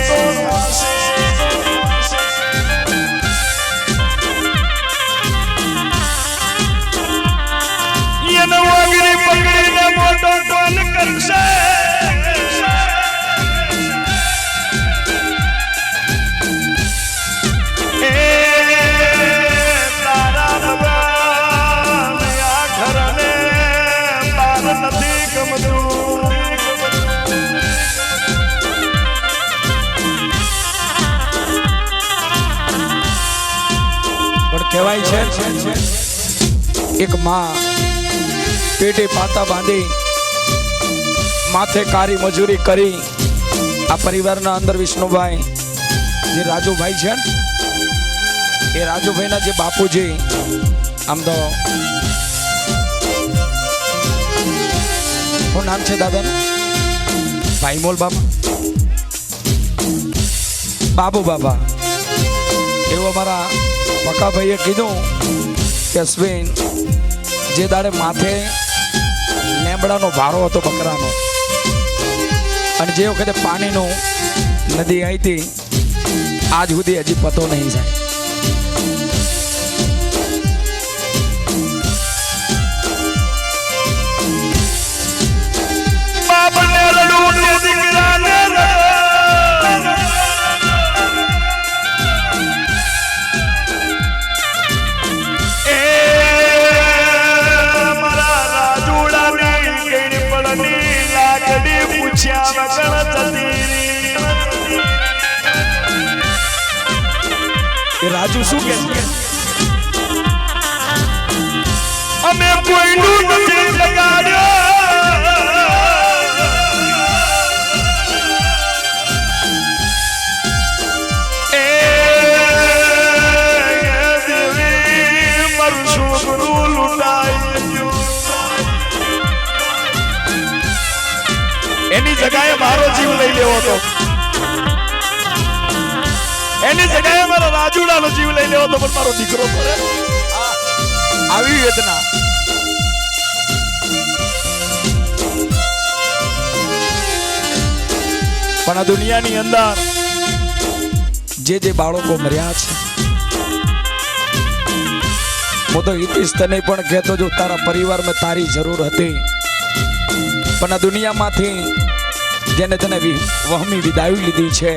કહેવાય છે એક માં પેટે પાતા બાંધી માથે કારી મજૂરી કરી આ પરિવારના અંદર વિષ્ણુભાઈ જે રાજુભાઈ છે ને, એ રાજુભાઈના જે બાપુજી આમ તો શું નામ છે દાદાનું? ભાઈમોલ બાબા, બાબુ બાબા. એવું અમારા પકાભાઈએ કીધું કે અશ્વિન, જે દાડે માથે લેમડાનો ભારો હતો બકરાનો, અને જે વખતે પાણીનું નદી આવી હતી, આજ સુધી હજી પતો નહીં જાય. બાપને રડું ને દીકરાને રડું. એ મારા રાજુડાની કેણી પડની લાકડી પૂછ્યા વગર જતી રહી. એ રાજુ શું કે છે? અમે કોઈનું નથી લગાડ્યો. એ દેવી મારું છોકરું લૂંટાઈ ગયું. એની જગ્યાએ મારો જીવ લઈ લેવો હતો. એની જગ્યાએ મારા રાજુડાનો જીવ લઈ લેવો હતો, પણ મારો દીકરો કરે આવી વેદના. પણ આ દુનિયાની અંદર જે બાળકો મર્યા છે, હું તો હિતેશ તને પણ કહેતો જો તારા પરિવારમાં તારી જરૂર હતી, પણ આ દુનિયામાંથી જેને તને વહમી વિદાય લીધી છે,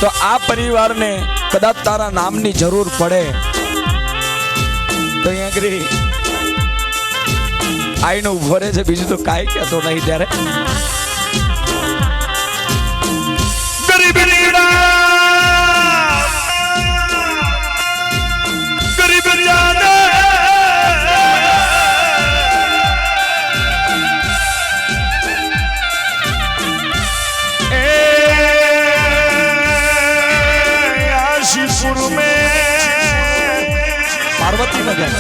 તો આ પરિવારને કદાચ તારા નામની જરૂર પડે તો અહીંયા આગળ આઈને ઉભો રહે છે, બીજું તો કાંઈ કહેતો નહીં. ત્યારે પાર્વતી નગર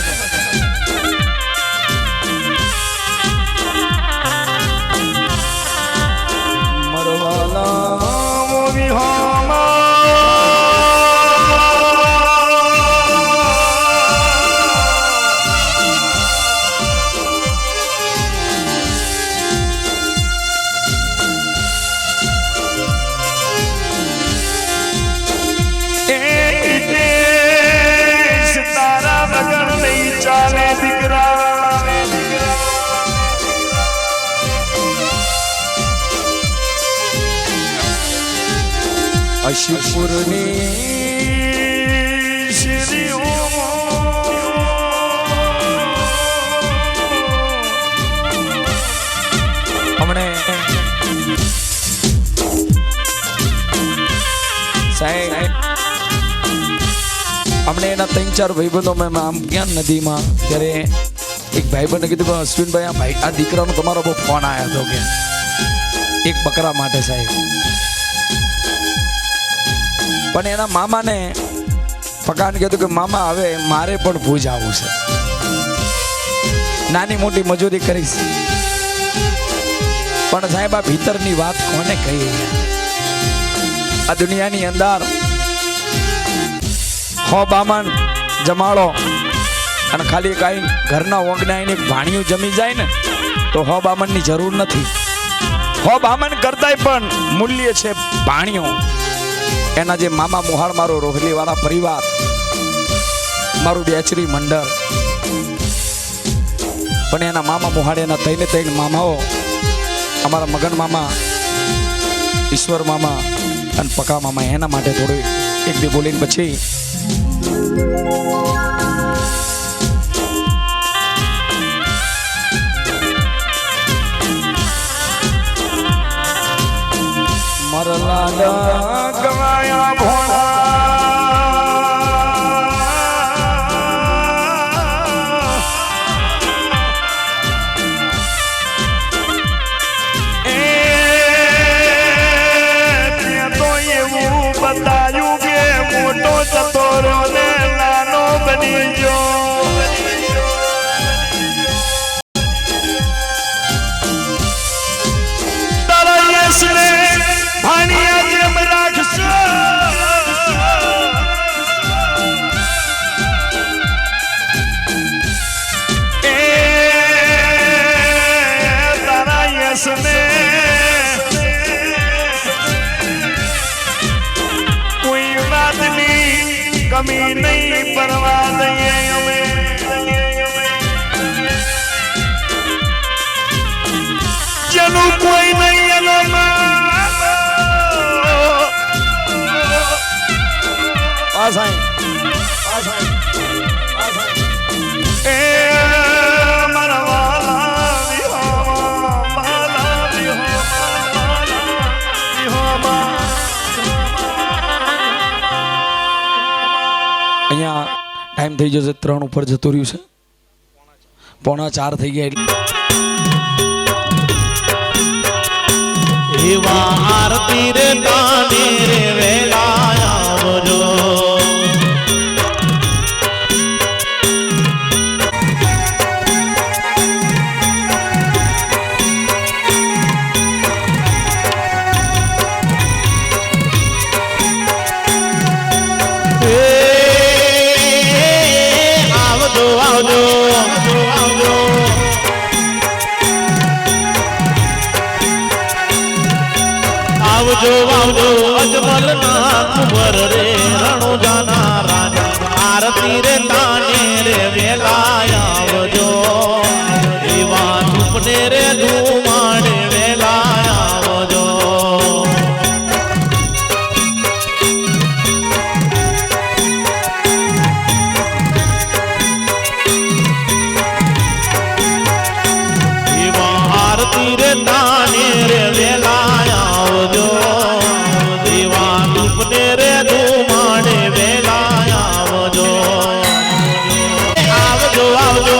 અશીપુરની હમણે સાહેબ હમણે એના 3-4 ભાઈબંધો મેં આમ ક્યાં નદીમાં, ત્યારે એક ભાઈબંધને કીધું કે અશ્વિનભાઈ આ દીકરાનો તમારો બહુ ફોન આવ્યો હતો કે એક બકરા માટે સાહેબ. પણ એના મામાને પકાને કીધું કે મામા હવે મારે પણ ભૂજ આવવું છે, નાની મોટી મજૂરી કરીશ, પણ સાહેબ આ ભીતરની વાત કોને કહી? આ દુનિયાની અંદર હો બામણ જમાડો અને ખાલી કાંઈ ઘરના ઓગણાઈને ભાણિયું જમી જાય ને તો હો બામણની જરૂર નથી. હો બામણ કરતાંય પણ મૂલ્ય છે ભાણિયો. એના જે મામા મોહાળ, મારો રોહલી વાળા પરિવાર, મારું બેચરી મંડળ, પણ એના મામા મોહાળ, એના 3 મામાઓ, અમારા મગન મામા, ઈશ્વર મામા અને પકા મામા, એના માટે થોડું એક બે બોલીને પછી મરલા ગવાયા ભોળા બતાયું કે મોટો ચતોરો ને નાનો બની ગયો તારા યશને ભાણિયા જેમ રાખશો તારા યશને કમી નહીં પરવા દઈએ અમે જેનું કોઈ નહીં એનો એ મારા વાલા અહીંયા ટાઈમ થઈ જશે 3 ઉપર જતું રહ્યું છે 3:45 થઈ ગયા એટલે એવા આરતી રે તાને રે વેલા આવજો આવજો આવજો અજમલ ના કુંવર રે રણુજાના રાજા આરતી રે તાને રે વેલા આવજો એવા ધૂપને રે ધૂમાડે વેલા આવજો એવા આરતી રે તાને રે વેલા આવજો દેવા ધૂપને રે ધૂમાડે વેલા આવજો આવજો આવજો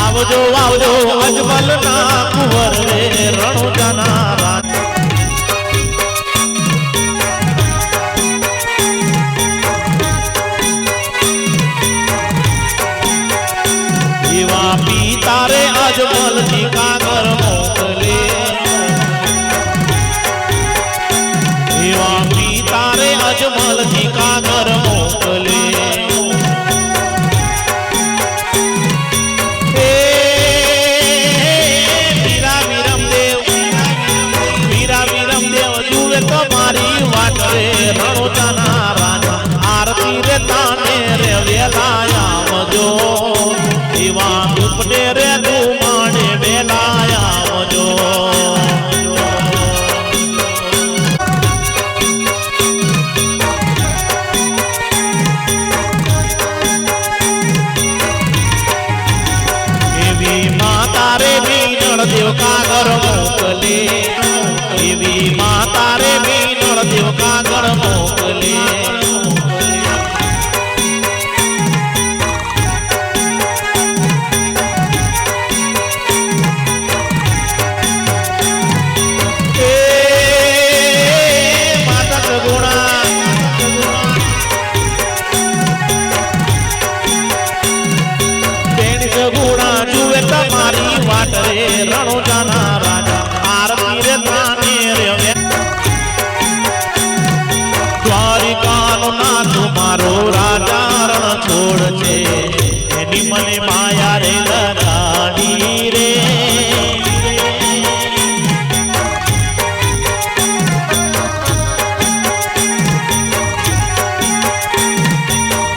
આવજો આવજો અજમલ ના કુંવર રે રણુજાના રાજા એવા પિતા રે અજમલ જી કાગર મોકલે એવા પિતા રે અજમલ જી કાગર મોકલે એ વીરા વિરમ દેવ જુએ તમારી વાટ રે રણુજાના રાજા આરતી રે તાને રે વેલા આવજો એવા ધૂપને રે ધૂમાડે વેલા આવજો એવી માતા રે મીનળ દેવ કાગર મોકલે એવી માતા રે મીનળ દેવ કાગર મોકલે તમારી વાટ રે રણુજાના રાજા આરતી રે તાને રે દ્વારિકાનો નાથ મારો રાજા રણ છોડ છે એની મને માયા રે લગાડી રે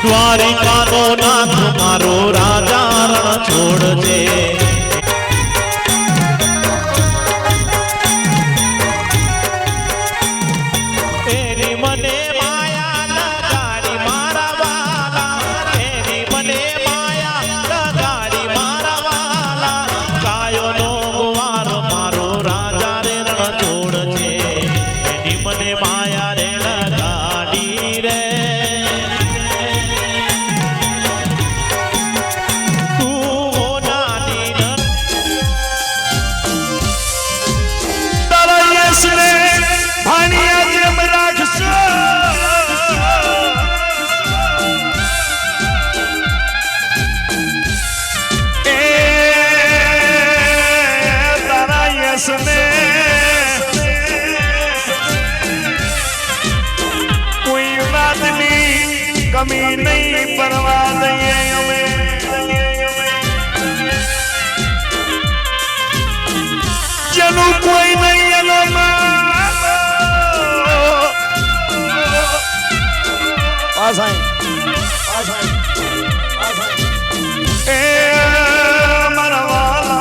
દ્વારિકાનો નાથ મારો રાજા રણ છોડ છે એની મને માયા લગાડી મારા વાલા એની મને માયા લગાડી મારા વાલા ગાયોનો ગુવાર મારો રાજા રે રણ છોડ છે એની મને માયા રે લગાડી રે તું નાની કમી નહીં પરવા દઈએ અમે જેનું કોઈ નહીં એનો એ મારા વાલા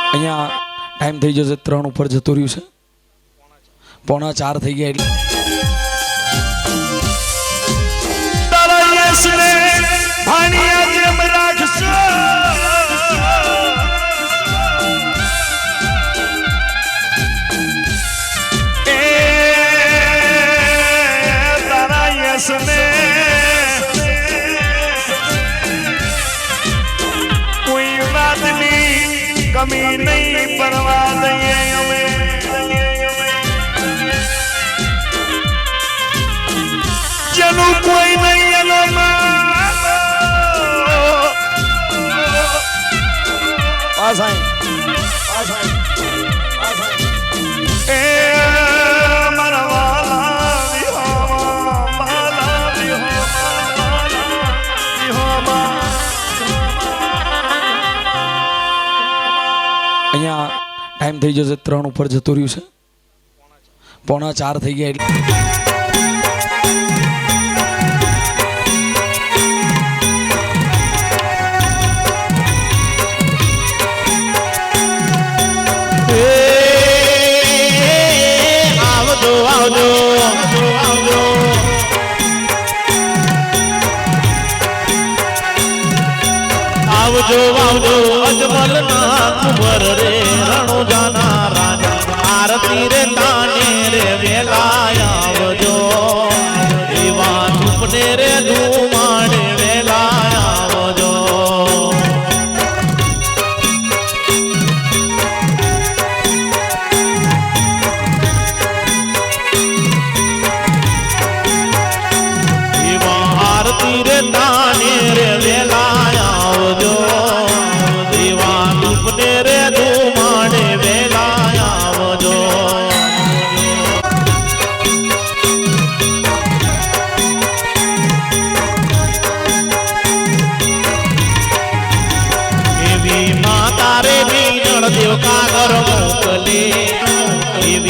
અહીંયા ટાઈમ થઈ જશે 3 ઉપર જતું રહ્યું છે 3:45 થઈ ગયા એટલે તારા યસને ભાણિયા જેમ રાખશો એ તારા યસને કોઈ વાતની કમી નહીં પરવા દઈએ અમે જેનું કોઈ નહીં એનો એ મારા વાલા અહીંયા ટાઈમ થઈ જશે 3 ઉપર જતું રહ્યું છે 3:45 થઈ ગયા એટલે આવજો આવજો આવજો આવજો આવજો અજમલ ના કુંવર રે રણુજાના રાજા આરતી રે તાને રે વેલા આવજો એવા ચૂપને રે ધુમાડે વેલા આવજો એવા આરતી રે તાને રે વેલા આવજો દેવા દુપને રે ધુમાડે વેલા આવજો એવી માતા રે બીજળ દેવ કાગર